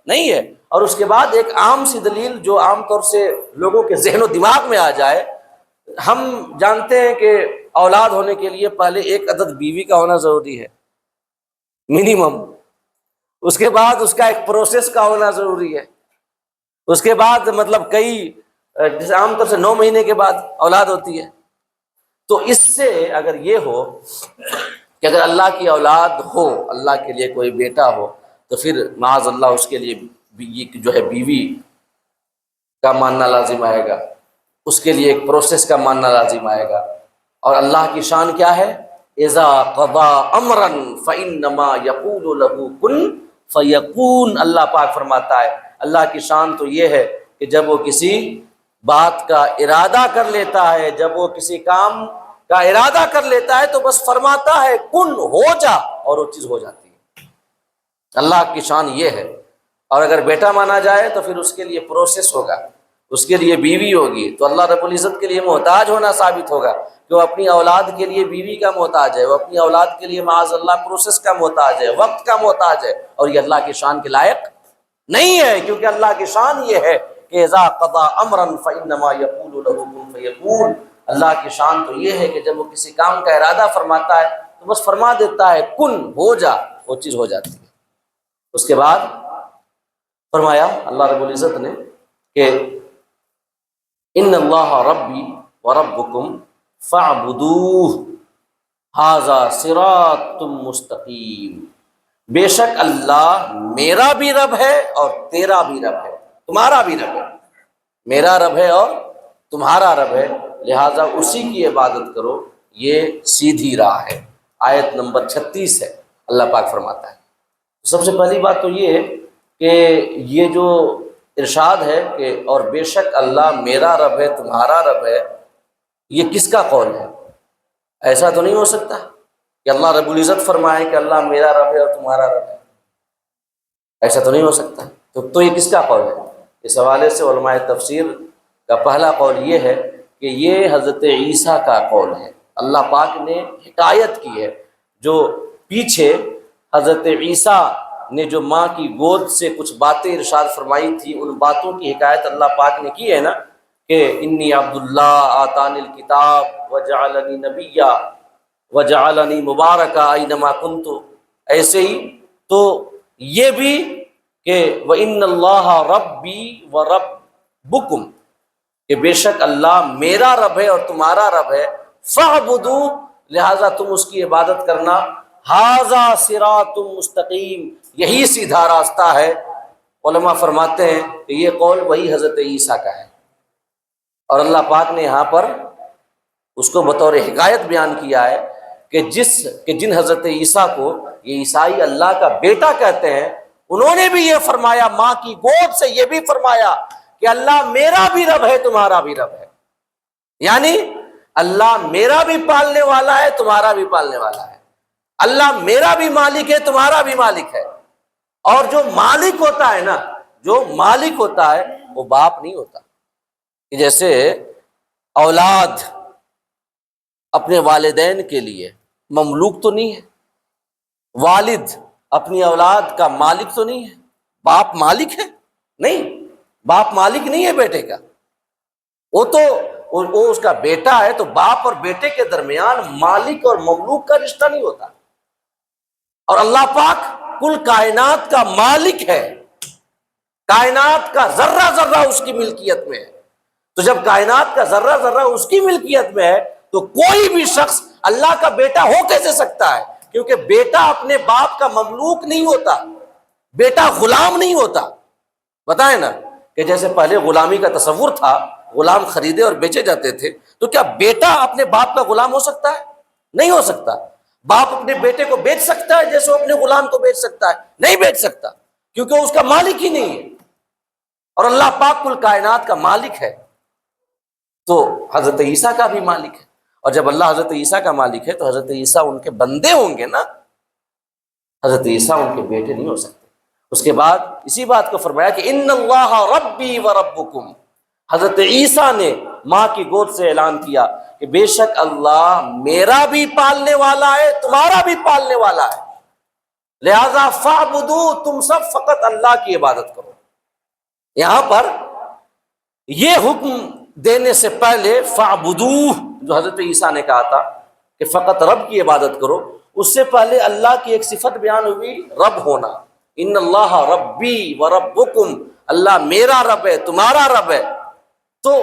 نہیں ہے. اور اس کے بعد ایک عام سی دلیل جو عام طور سے لوگوں کے ذہن و دماغ میں آ جائے، ہم جانتے ہیں کہ اولاد ہونے کے لیے پہلے ایک عدد بیوی کا ہونا ضروری ہے منیمم. اس کے بعد اس کا ایک پروسیس کا ہونا ضروری ہے. اس کے بعد مطلب کئی، جیسے عام طور سے 9 مہینے کے بعد اولاد ہوتی ہے. تو اس سے اگر یہ ہو کہ اگر اللہ کی اولاد ہو، اللہ کے لیے کوئی بیٹا ہو، تو پھر معاذ اللہ اس کے لیے جو ہے بیوی کا ماننا لازم آئے گا، اس کے لیے ایک پروسیس کا ماننا لازم آئے گا. اور اللہ کی شان کیا ہے؟ اذا قضا امرا فانما یقول له کن فیکون. اللہ پاک فرماتا ہے اللہ کی شان تو یہ ہے کہ جب وہ کسی بات کا ارادہ کر لیتا ہے، جب وہ کسی کام کا ارادہ کر لیتا ہے تو بس فرماتا ہے کن، ہو جا، اور وہ چیز ہو جاتی ہے. اللہ کی شان یہ ہے. اور اگر بیٹا مانا جائے تو پھر اس کے لیے پروسیس ہوگا، اس کے لیے بیوی ہوگی. تو اللہ رب العزت کے لیے محتاج ہونا ثابت ہوگا کہ وہ اپنی اولاد کے لیے بیوی کا محتاج ہے، وہ اپنی اولاد کے لیے معاذ اللہ پروسیس کا محتاج ہے، وقت کا محتاج ہے. اور یہ اللہ کی شان کے لائق نہیں ہے. کیونکہ اللہ کی شان یہ ہے کہ اذا قضا امرا فانما یقول له کن فیکون. اللہ کی شان تو یہ ہے کہ جب وہ کسی کام کا ارادہ فرماتا ہے تو بس فرما دیتا ہے کن، ہو جا، وہ چیز ہو جاتی ہے. اس کے بعد فرمایا اللہ رب العزت نے کہ ان اللہ ربی وربکم فاعبدوہ ھذا صراط مستقیم، بے شک اللہ میرا بھی رب ہے اور تیرا بھی رب ہے، تمہارا بھی رب ہے، میرا رب ہے اور تمہارا رب ہے، لہٰذا اسی کی عبادت کرو، یہ سیدھی راہ ہے۔ آیت نمبر 36 ہے، اللہ پاک فرماتا ہے۔ سب سے پہلی بات تو یہ ہے کہ یہ جو ارشاد ہے کہ اور بے شک اللہ میرا رب ہے تمہارا رب ہے، یہ کس کا قول ہے؟ ایسا تو نہیں ہو سکتا کہ اللہ رب العزت فرمائے کہ اللہ میرا رب ہے اور تمہارا رب ہے، ایسا تو نہیں ہو سکتا۔ تو یہ کس کا قول ہے؟ اس حوالے سے علماء تفسیر کا پہلا قول یہ ہے کہ یہ حضرت عیسیٰ کا قول ہے۔ اللہ پاک نے حکایت کی ہے، جو پیچھے حضرت عیسیٰ نے جو ماں کی گود سے کچھ باتیں ارشاد فرمائی تھی، ان باتوں کی حکایت اللہ پاک نے کی ہے نا، کہ انی عبداللہ آتانی الکتاب وجعلنی نبیا وجعلنی مبارکا اینما کنت، ایسے ہی تو یہ بھی کہ وَإِنَّ اللَّهَ رَبِّي وَرَبُّكُمْ، کہ بے شک اللہ میرا رب ہے اور تمہارا رب ہے، فَاعْبُدُوا، لہٰذا تم اس کی عبادت کرنا، ھذا صراط مستقیم، یہی سیدھا راستہ ہے۔ علماء فرماتے ہیں کہ یہ قول وہی حضرت عیسیٰ کا ہے، اور اللہ پاک نے یہاں پر اس کو بطور حکایت بیان کیا ہے کہ جن حضرت عیسیٰ کو یہ عیسائی اللہ کا بیٹا کہتے ہیں، انہوں نے بھی یہ فرمایا، ماں کی گود سے یہ بھی فرمایا کہ اللہ میرا بھی رب ہے تمہارا بھی رب ہے، یعنی اللہ میرا بھی پالنے والا ہے تمہارا بھی پالنے والا ہے، اللہ میرا بھی مالک ہے تمہارا بھی مالک ہے۔ اور جو مالک ہوتا ہے نا، جو مالک ہوتا ہے وہ باپ نہیں ہوتا، کہ جیسے اولاد اپنے والدین کے لیے مملوک تو نہیں ہے، والد اپنی اولاد کا مالک تو نہیں ہے، باپ مالک ہے نہیں، باپ مالک نہیں ہے بیٹے کا، وہ اس کا بیٹا ہے، تو باپ اور بیٹے کے درمیان مالک اور مملوک کا رشتہ نہیں ہوتا۔ اور اللہ پاک کل کائنات کا مالک ہے، کائنات کا ذرہ ذرہ اس کی ملکیت میں ہے، تو جب کائنات کا ذرہ ذرہ اس کی ملکیت میں ہے تو کوئی بھی شخص اللہ کا بیٹا ہو کیسے سکتا ہے؟ کیونکہ بیٹا اپنے باپ کا مملوک نہیں ہوتا، بیٹا غلام نہیں ہوتا۔ بتائیں نا کہ جیسے پہلے غلامی کا تصور تھا، غلام خریدے اور بیچے جاتے تھے، تو کیا بیٹا اپنے باپ کا غلام ہو سکتا ہے؟ نہیں ہو سکتا۔ باپ اپنے بیٹے کو بیچ سکتا ہے جیسے وہ اپنے غلام کو بیچ سکتا ہے؟ نہیں بیچ سکتا، کیونکہ اس کا مالک ہی نہیں ہے۔ اور اللہ پاک کل کائنات کا مالک ہے، تو حضرت عیسیٰ کا بھی مالک ہے، اور جب اللہ حضرت عیسیٰ کا مالک ہے تو حضرت عیسیٰ ان کے بندے ہوں گے نا، حضرت عیسیٰ ان کے بیٹے نہیں ہو سکتے۔ اس کے بعد اسی بات کو فرمایا کہ ان اللہ ربی وربکم، حضرت عیسیٰ نے ماں کی گود سے اعلان کیا کہ بے شک اللہ میرا بھی پالنے والا ہے تمہارا بھی پالنے والا ہے، لہذا فاعبدوا، تم سب فقط اللہ کی عبادت کرو۔ یہاں پر یہ حکم دینے سے پہلے فاعبدوہ جو حضرت عیسیٰ نے کہا تھا کہ فقط رب کی عبادت کرو، اس سے پہلے اللہ کی ایک صفت بیان ہوئی، رب ہونا۔ ان اللہ ربی وربکم، اللہ میرا رب ہے تمہارا رب ہے۔ تو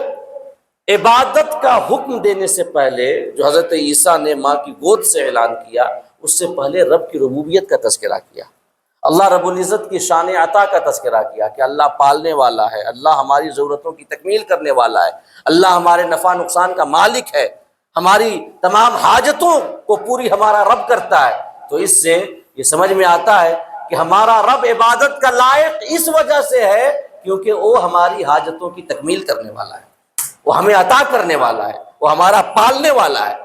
عبادت کا حکم دینے سے پہلے جو حضرت عیسیٰ نے ماں کی گود سے اعلان کیا، اس سے پہلے رب کی ربوبیت کا تذکرہ کیا، اللہ رب العزت کی شان عطا کا تذکرہ کیا کہ اللہ پالنے والا ہے، اللہ ہماری ضرورتوں کی تکمیل کرنے والا ہے، اللہ ہمارے نفع نقصان کا مالک ہے، ہماری تمام حاجتوں کو پوری ہمارا رب کرتا ہے۔ تو اس سے یہ سمجھ میں آتا ہے کہ ہمارا رب عبادت کا لائق اس وجہ سے ہے کیونکہ وہ ہماری حاجتوں کی تکمیل کرنے والا ہے، وہ ہمیں عطا کرنے والا ہے، وہ ہمارا پالنے والا ہے۔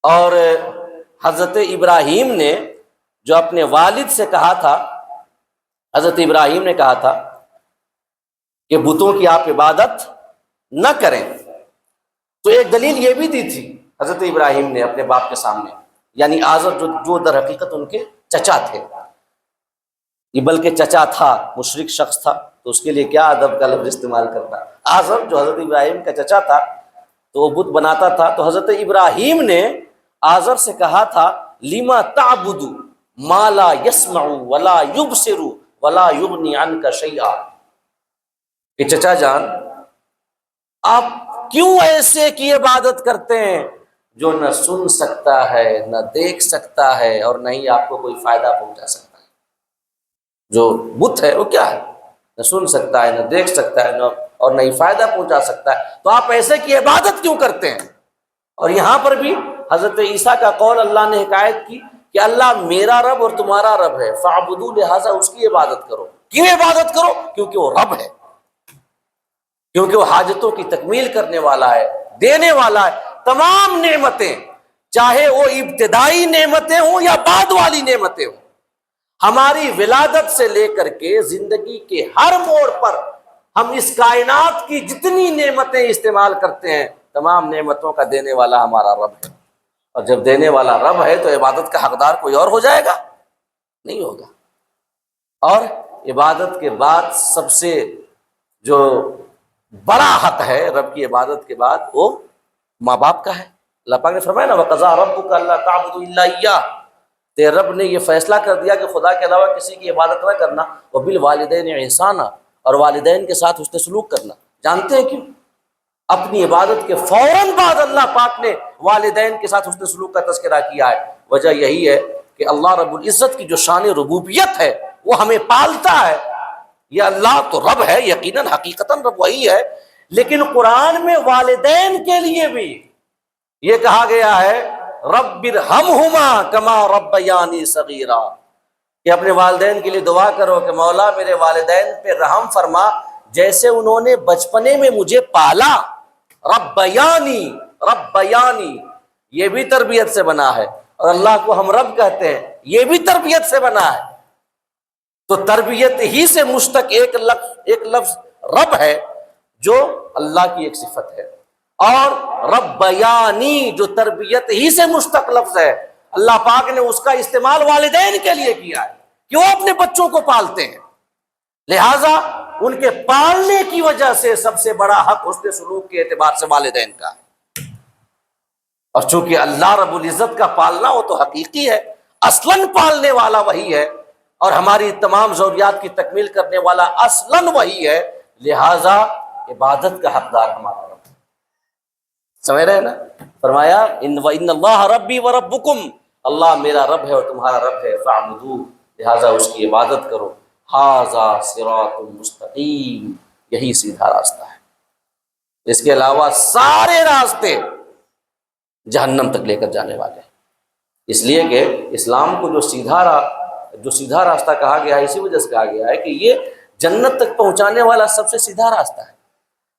اور حضرت ابراہیم نے جو اپنے والد سے کہا تھا، حضرت ابراہیم نے کہا تھا کہ بتوں کی آپ عبادت نہ کریں، تو ایک دلیل یہ بھی دی تھی حضرت ابراہیم نے اپنے باپ کے سامنے، یعنی آزر جو در حقیقت ان کے چچا تھے، یہ بلکہ چچا تھا، مشرک شخص تھا، تو اس کے لیے کیا ادب کا لفظ استعمال کرتا۔ آزر جو حضرت ابراہیم کا چچا تھا تو وہ بت بناتا تھا، تو حضرت ابراہیم نے آزر سے کہا تھا لما تعبدو، ما لا يسمع ولا يبصر ولا يغني عنك شيئا، کہ چچا جان آپ کیوں ایسے کی عبادت کرتے ہیں جو نہ سن سکتا ہے، نہ دیکھ سکتا ہے، اور نہ ہی آپ کو کوئی فائدہ پہنچا سکتا ہے؟ جو بت ہے وہ کیا ہے؟ نہ سن سکتا ہے، نہ دیکھ سکتا ہے، اور نہ ہی فائدہ پہنچا سکتا ہے، تو آپ ایسے کی عبادت کیوں کرتے ہیں؟ اور یہاں پر بھی حضرت عیسیٰ کا قول اللہ نے حکایت کی کہ اللہ میرا رب اور تمہارا رب ہے، فاعبدوا، لہٰذا اس کی عبادت کرو۔ کیوں عبادت کرو؟ کیونکہ وہ رب ہے، کیونکہ وہ حاجتوں کی تکمیل کرنے والا ہے، دینے والا ہے۔ تمام نعمتیں، چاہے وہ ابتدائی نعمتیں ہوں یا بعد والی نعمتیں ہوں، ہماری ولادت سے لے کر کے زندگی کے ہر موڑ پر ہم اس کائنات کی جتنی نعمتیں استعمال کرتے ہیں، تمام نعمتوں کا دینے والا ہمارا رب ہے۔ اور جب دینے والا رب ہے تو عبادت کا حقدار کوئی اور ہو جائے گا؟ نہیں ہوگا۔ اور عبادت کے بعد سب سے جو بڑا حق ہے رب کی عبادت کے بعد، وہ ماں باپ کا ہے۔ اللہ پاک نے فرمایا نا وَقَضَىٰ رَبُّكَ أَلَّا تَعْبُدُوا إِلَّا إِيَّاهُ، تیرے رب نے یہ فیصلہ کر دیا کہ خدا کے علاوہ کسی کی عبادت نہ کرنا، وَبِالْوَالِدَيْنِ إِحْسَانًا، اور والدین کے ساتھ حسن سلوک کرنا۔ جانتے ہیں کیوں؟ اپنی عبادت کے فوراً بعد اللہ پاک نے والدین کے ساتھ حسن سلوک کا تذکرہ کیا ہے۔ وجہ یہی ہے کہ اللہ رب العزت کی جو شان ربوبیت ہے وہ ہمیں پالتا ہے۔ یہ اللہ تو رب ہے، یقیناً حقیقتاً رب وہی ہے، لیکن قرآن میں والدین کے لیے بھی یہ کہا گیا ہے رب ارحمہما کما ربیانی صغیرا، کہ اپنے والدین کے لیے دعا کرو کہ مولا میرے والدین پہ رحم فرما جیسے انہوں نے بچپنے میں مجھے پالا۔ ربیانی، ربیانی یہ بھی تربیت سے بنا ہے، اور اللہ کو ہم رب کہتے ہیں، یہ بھی تربیت سے بنا ہے۔ تو تربیت ہی سے مشتق ایک لفظ رب ہے جو اللہ کی ایک صفت ہے، اور ربیانی جو تربیت ہی سے مشتق لفظ ہے، اللہ پاک نے اس کا استعمال والدین کے لیے کیا ہے کہ وہ اپنے بچوں کو پالتے ہیں، لہٰذا ان کے پالنے کی وجہ سے سب سے بڑا حق حسن سلوک کے اعتبار سے والدین کا ہے۔ اور چونکہ اللہ رب العزت کا پالنا وہ تو حقیقی ہے، اصلاً پالنے والا وہی ہے، اور ہماری تمام ضروریات کی تکمیل کرنے والا اصلاً وہی ہے، لہٰذا عبادت کا حقدار ہمارا رب ہے۔ سمجھ رہے ہیں نا؟ فرمایا ان اللہ ربی وربکم، اللہ میرا رب ہے اور تمہارا رب ہے، فاعبدوہ، لہٰذا اس کی عبادت کرو۔ ھذا صراط مستقیم، یہی سیدھا راستہ ہے، اس کے علاوہ سارے راستے جہنم تک لے کر جانے والے ہیں۔ اس لیے کہ اسلام کو جو سیدھا راستہ کہا گیا ہے، اسی وجہ سے کہا گیا ہے کہ یہ جنت تک پہنچانے والا سب سے سیدھا راستہ ہے۔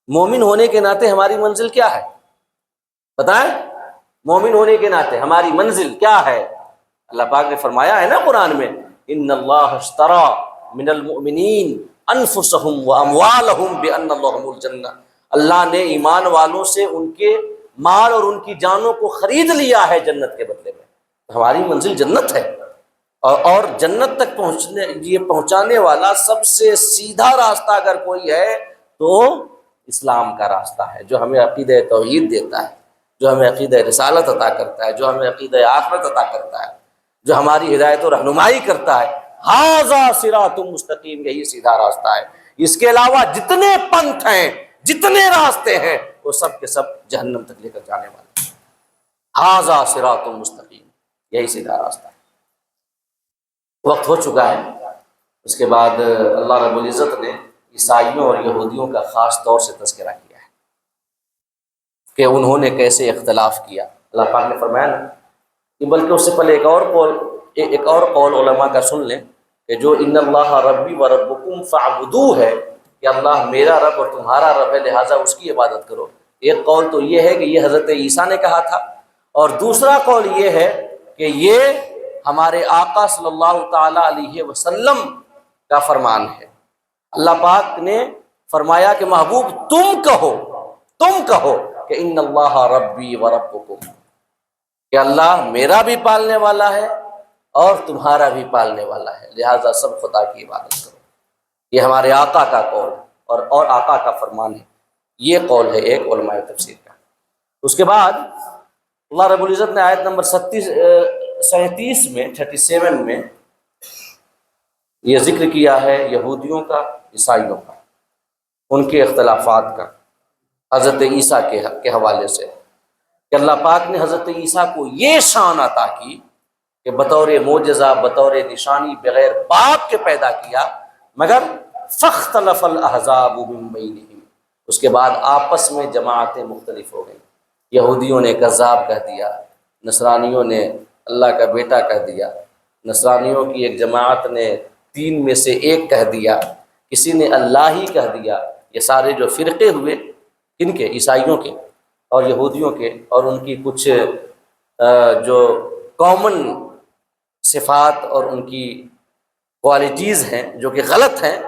مومن ہونے کے ناطے ہماری منزل کیا ہے بتائیں؟ مومن ہونے کے ناطے ہماری منزل کیا ہے؟ اللہ پاک نے فرمایا ہے نا قرآن میں ان اللہ اشترى من المؤمنین انفسهم واموالهم بان لهم الجنہ، اللہ نے ایمان والوں سے ان کے مال اور ان کی جانوں کو خرید لیا ہے جنت کے بدلے میں۔ ہماری منزل جنت ہے، اور جنت تک پہنچانے والا سب سے سیدھا راستہ اگر کوئی ہے تو اسلام کا راستہ ہے، جو ہمیں عقیدہ توحید دیتا ہے، جو ہمیں عقیدہ رسالت عطا کرتا ہے، جو ہمیں عقیدہ آخرت عطا کرتا ہے، جو ہماری ہدایت و رہنمائی کرتا ہے۔ ھذا صراط مستقیم، یہی سیدھا راستہ ہے۔ اس کے علاوہ جتنے پنتھ ہیں، جتنے راستے ہیں، وہ سب کے سب جہنم تک لے کر جانے والے ہیں۔ ھذا صراط مستقیم، یہی سیدھا راستہ ہے۔ وقت ہو چکا ہے، اس کے بعد اللہ رب العزت نے عیسائیوں اور یہودیوں کا خاص طور سے تذکرہ کیا ہے کہ انہوں نے کیسے اختلاف کیا۔ اللہ پاک نے فرمایا نا کہ بلکہ اس سے پہلے ایک اور قول علماء کا سن لیں کہ جو ان اللہ ربی و ربکم فاعبدوہ ہے، کہ اللہ میرا رب اور تمہارا رب ہے، لہٰذا اس کی عبادت کرو۔ ایک قول تو یہ ہے کہ یہ حضرت عیسیٰ نے کہا تھا، اور دوسرا قول یہ ہے کہ یہ ہمارے آقا صلی اللہ تعالی علیہ وسلم کا فرمان ہے۔ اللہ پاک نے فرمایا کہ محبوب تم کہو کہ ان اللہ ربی و ربکم، کہ اللہ میرا بھی پالنے والا ہے اور تمہارا بھی پالنے والا ہے، لہٰذا سب خدا کی عبادت کرو۔ یہ ہمارے آقا کا قول اور آقا کا فرمان ہے۔ یہ قول ہے ایک علماء تفسیر کا۔ اس کے بعد اللہ رب العزت نے آیت نمبر 37 میں 37 میں یہ ذکر کیا ہے یہودیوں کا، عیسائیوں کا، ان کے اختلافات کا حضرت عیسیٰ کے حوالے سے، کہ اللہ پاک نے حضرت عیسیٰ کو یہ شان عطا کی کہ بطور معجزہ، بطور نشانی، بغیر باپ کے پیدا کیا، مگر فاختلف الاحزاب من بینہم، اس کے بعد آپس میں جماعتیں مختلف ہو گئیں، یہودیوں نے کذاب کہہ دیا، نصرانیوں نے اللہ کا بیٹا کہہ دیا، نصرانیوں کی ایک جماعت نے 3 میں سے 1 کہہ دیا، کسی نے اللہ ہی کہہ دیا۔ یہ سارے جو فرقے ہوئے، کن کے؟ عیسائیوں کے اور یہودیوں کے، اور ان کی کچھ جو کامن صفات اور ان کی کوالٹیز ہیں جو کہ غلط ہیں،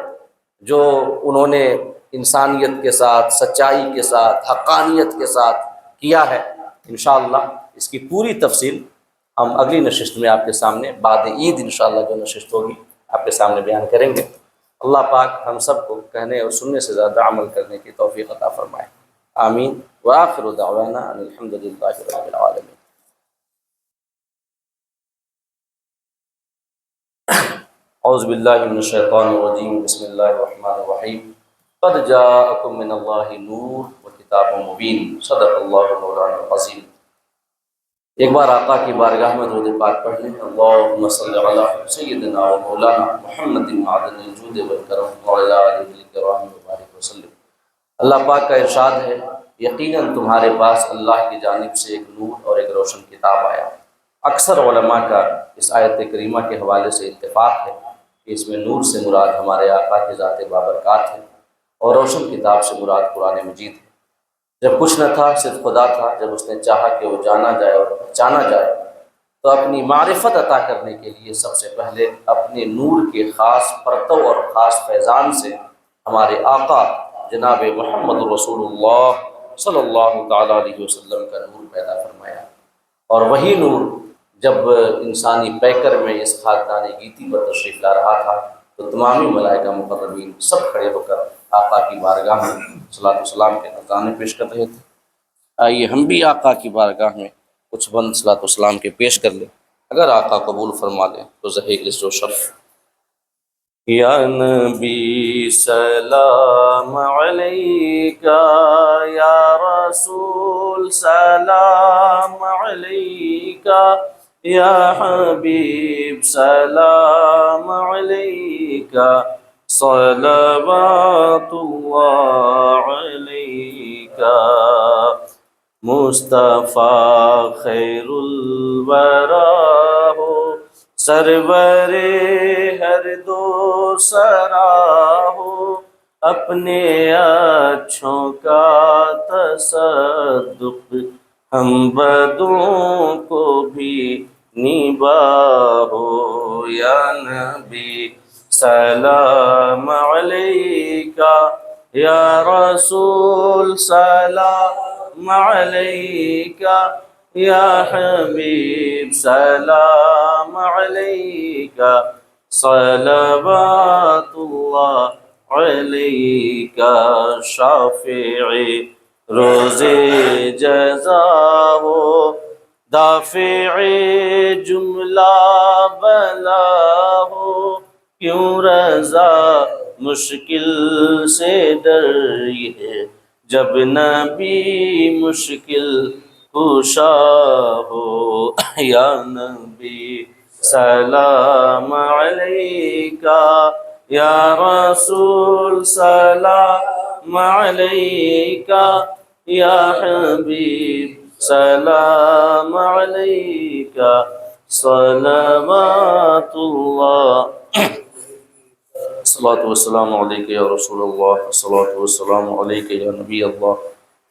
جو انہوں نے انسانیت کے ساتھ، سچائی کے ساتھ، حقانیت کے ساتھ کیا ہے۔ انشاءاللہ اس کی پوری تفصیل ہم اگلی نشست میں آپ کے سامنے بعد عید انشاءاللہ جو نشست ہوگی آپ کے سامنے بیان کریں گے۔ اللہ پاک ہم سب کو کہنے اور سننے سے زیادہ عمل کرنے کی توفیق عطا فرمائے، آمین۔ وآخر دعوانا ان الحمد للہ رب العالمین۔ اعوذ باللہ من الشیطان الرجیم، بسم اللہ الرحمن الرحیم۔ قد جاءکم من اللہ نور وکتاب مبین، صدق اللہ مولانا العظیم۔ ایک بار آقا کی بارگاہ میں درود پاک پڑھ لیں۔ اللہم صلی علی سیدنا و مولانا محمد معدن الجود والکرم وعلی آلہ الکرام وبارک وسلم۔ اللہ پاک کا ارشاد ہے، یقیناً تمہارے پاس اللہ کی جانب سے ایک نور اور ایک روشن کتاب آیا۔ اکثر علماء کا اس آیت کریمہ کے حوالے سے اتفاق ہے کہ اس میں نور سے مراد ہمارے آقا کی ذات بابرکات ہے، اور روشن کتاب سے مراد قرآن مجید ہے۔ جب کچھ نہ تھا، صرف خدا تھا، جب اس نے چاہا کہ وہ جانا جائے اور پہچانا جائے، تو اپنی معرفت عطا کرنے کے لیے سب سے پہلے اپنے نور کے خاص پرتو اور خاص فیضان سے ہمارے آقا جناب محمد رسول اللہ صلی اللہ تعالیٰ علیہ وسلم کا نور پیدا فرمایا، اور وہی نور جب انسانی پیکر میں اس خاکدان گیتی پر تشریف لا رہا تھا تو تمامی ملائکہ مقربین سب کھڑے ہو کر آقا کی بارگاہ میں صلاۃ والسلام کے نذرانے پیش کر رہے تھے۔ آئیے ہم بھی آقا کی بارگاہ میں کچھ بند صلاۃ والسلام کے پیش کر لیں، اگر آقا قبول فرما لیں تو زہیر عزت و شرف۔ یا نبی سلام علیکہ، یا رسول سلام علیکہ، یا حبیب سلام علیکہ، صلوات اللہ علیکہ، مصطفیٰ خیر الورا ہو، سرور ہر دو سرا ہو، اپنے اچھوں کا تصدق ہم بدوں کو بھی نباہو۔ یا نبی سلام علیکہ، یا رسول سلام علیکہ، یا حبیب سلام علیکہ، صلوات اللہ علیکہ، شافع روز جزا ہو، دافع جملہ بلا ہو، کیوں رضا مشکل سے ڈری ہے، جب نبی مشکل کشا ہو۔ یا نبی سلام علیکہ، یا رسول سلام علیکہ، یا حبیب سلام علیکہ، صلوات اللہ۔ الصلاۃ والسلام علیکہ یا رسول اللہ، الصلاۃ والسلام علیکہ یا نبی اللہ،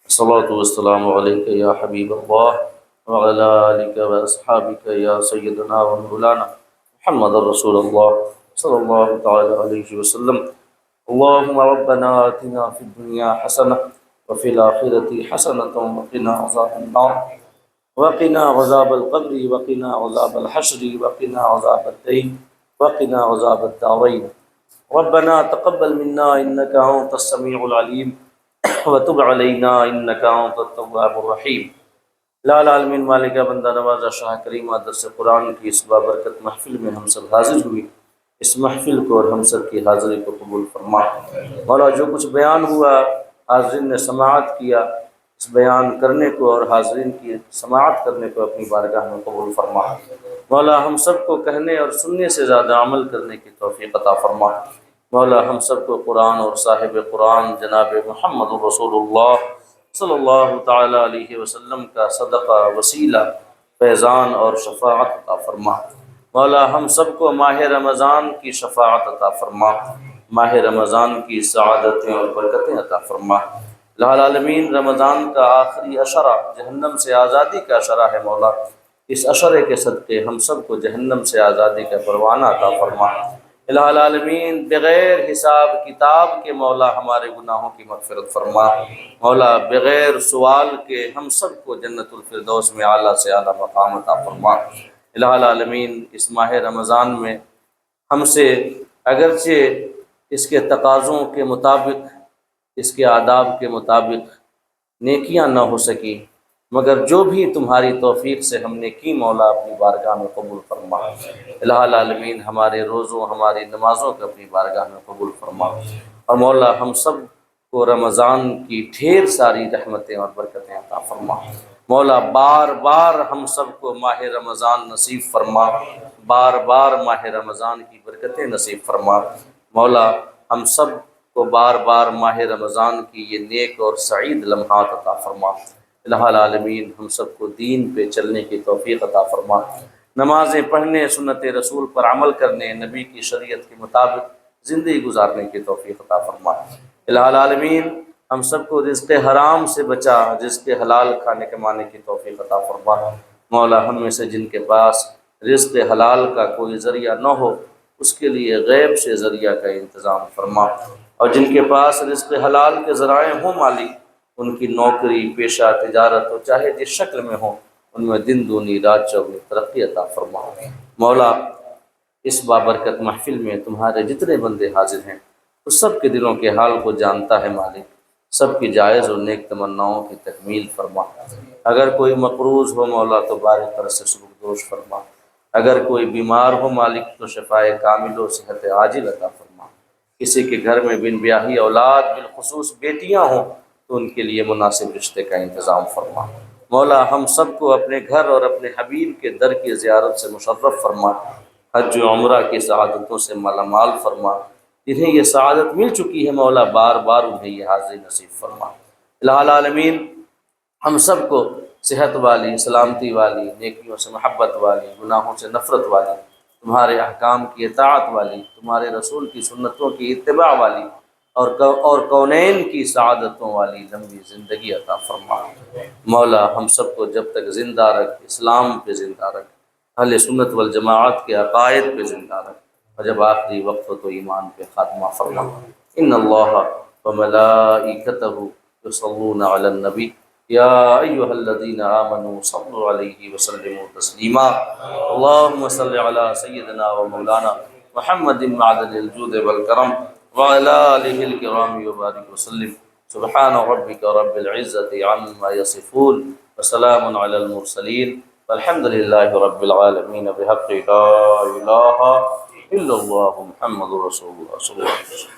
الصلاۃ والسلام علیکہ یا حبیب اللہ، وعلی آلک و اصحابک یا سیدنا و مولانا محمد رسول اللہ صلی اللہ تعالی علیہ وسلم۔ اللہم ربنا آتنا فی الدنیا حسنہ وفی الآخرۃ حسنۃ وقنا عذاب النار، وقنا عذاب القبر، وقنا عذاب الحشر، وقنا عذاب الدین، وقنا عذاب الدارین۔ ربنا تقبل منا انك انت السميع العليم وتب علينا انك انت التواب الرحيم۔ الہ العالمین مالک بندہ نوازہ شاہ کریمہ درس قرآن کی اس بابرکت محفل میں ہم سب حاضر ہوئی، اس محفل کو اور ہم سب کی حاضری کو قبول فرما۔ مولا جو کچھ بیان ہوا حاضرین نے سماعت کیا، اس بیان کرنے کو اور حاضرین کی سماعت کرنے کو اپنی بارگاہ میں قبول فرما۔ مولا ہم سب کو کہنے اور سننے سے زیادہ عمل کرنے کی توفیق عطا فرما۔ مولا ہم سب کو قرآن اور صاحب قرآن جناب محمد رسول اللہ صلی اللہ تعالیٰ علیہ وسلم کا صدقہ، وسیلہ، فیضان اور شفاعت عطا فرما۔ مولا ہم سب کو ماہ رمضان کی شفاعت عطا فرما، ماہ رمضان کی سعادتیں اور برکتیں عطا فرما۔ الہ العالمین رمضان کا آخری عشرہ جہنم سے آزادی کا عشرہ ہے مولا، اس عشرے کے صدقے ہم سب کو جہنم سے آزادی کا پروانہ عطا فرما۔ الہ العالمین بغیر حساب کتاب کے مولا ہمارے گناہوں کی مغفرت فرما۔ مولا بغیر سوال کے ہم سب کو جنت الفردوس میں اعلیٰ سے اعلیٰ مقام عطا فرما۔ الہ العالمین اس ماہ رمضان میں ہم سے اگرچہ اس کے تقاضوں کے مطابق، اس کے آداب کے مطابق نیکیاں نہ ہو سکی، مگر جو بھی تمہاری توفیق سے ہم نے کی مولا اپنی بارگاہ میں قبول فرما۔ الہ العالمین ہمارے روزوں، ہماری نمازوں کو اپنی بارگاہ میں قبول فرما، اور مولا ہم سب کو رمضان کی ڈھیر ساری رحمتیں اور برکتیں عطا فرما۔ مولا بار بار ہم سب کو ماہ رمضان نصیب فرما، بار بار ماہ رمضان کی برکتیں نصیب فرما۔ مولا ہم سب کو بار بار ماہ رمضان کی یہ نیک اور سعید لمحات عطا فرما۔ الہ العالمین ہم سب کو دین پہ چلنے کی توفیق عطا فرما، نمازیں پڑھنے، سنت رسول پر عمل کرنے، نبی کی شریعت کے مطابق زندگی گزارنے کی توفیق عطا فرما۔ الہ العالمین ہم سب کو رزق حرام سے بچا، رزق حلال کھانے کمانے کی توفیق عطا فرما۔ مولا ہم میں سے جن کے پاس رزق حلال کا کوئی ذریعہ نہ ہو، اس کے لیے غیب سے ذریعہ کا انتظام فرما، اور جن کے پاس رزق حلال کے ذرائع ہوں مالک، ان کی نوکری، پیشہ، تجارت ہو چاہے جس شکل میں ہو، ان میں دن دونی رات چوگنی ترقی عطا فرما۔ مولا اس بابرکت محفل میں تمہارے جتنے بندے حاضر ہیں، اس سب کے دلوں کے حال کو جانتا ہے مالک، سب کی جائز اور نیک تمناؤں کی تکمیل فرما۔ اگر کوئی مقروض ہو مولا تو بارک طرح سے سبک دوش فرما، اگر کوئی بیمار ہو مالک تو شفائے کامل و صحت عاجل عطا فرما۔ کسی کے گھر میں بن بیاہی اولاد، بالخصوص بیٹیاں ہوں تو ان کے لیے مناسب رشتے کا انتظام فرما۔ مولا ہم سب کو اپنے گھر اور اپنے حبیب کے در کی زیارت سے مشرف فرما، حج و عمرہ کی سعادتوں سے مالا مال فرما۔ جنہیں یہ سعادت مل چکی ہے مولا بار بار انہیں یہ حاضری نصیب فرما۔ الہ العالمین ہم سب کو صحت والی، سلامتی والی، نیکیوں سے محبت والی، گناہوں سے نفرت والی، تمہارے احکام کی اطاعت والی، تمہارے رسول کی سنتوں کی اتباع والی، اور کونین کی سعادتوں والی لمبی زندگی عطا فرما۔ مولا ہم سب کو جب تک زندہ رکھ، اسلام پہ زندہ رکھ، اہل سنت والجماعت کے عقائد پہ زندہ رکھ، اور جب آخری وقت ہو تو ایمان پہ خاتمہ فرما۔ ان اللہ وملائکتہ یصلون علی النبی یا ایہا الذین آمنوا صلوا علیہ وسلموا تسلیما۔ اللہم صل علی سیدنا و مولانا محمد معدن الجود والکرم وعلى آلہ الکرام وبارک وسلم۔ سبحان ربک رب العزت عما یصفون وسلام علی المرسلین والحمد للہ رب العالمین بحق لا الہ الا اللہ محمد رسول اللہ صلی اللہ علیہ وسلم۔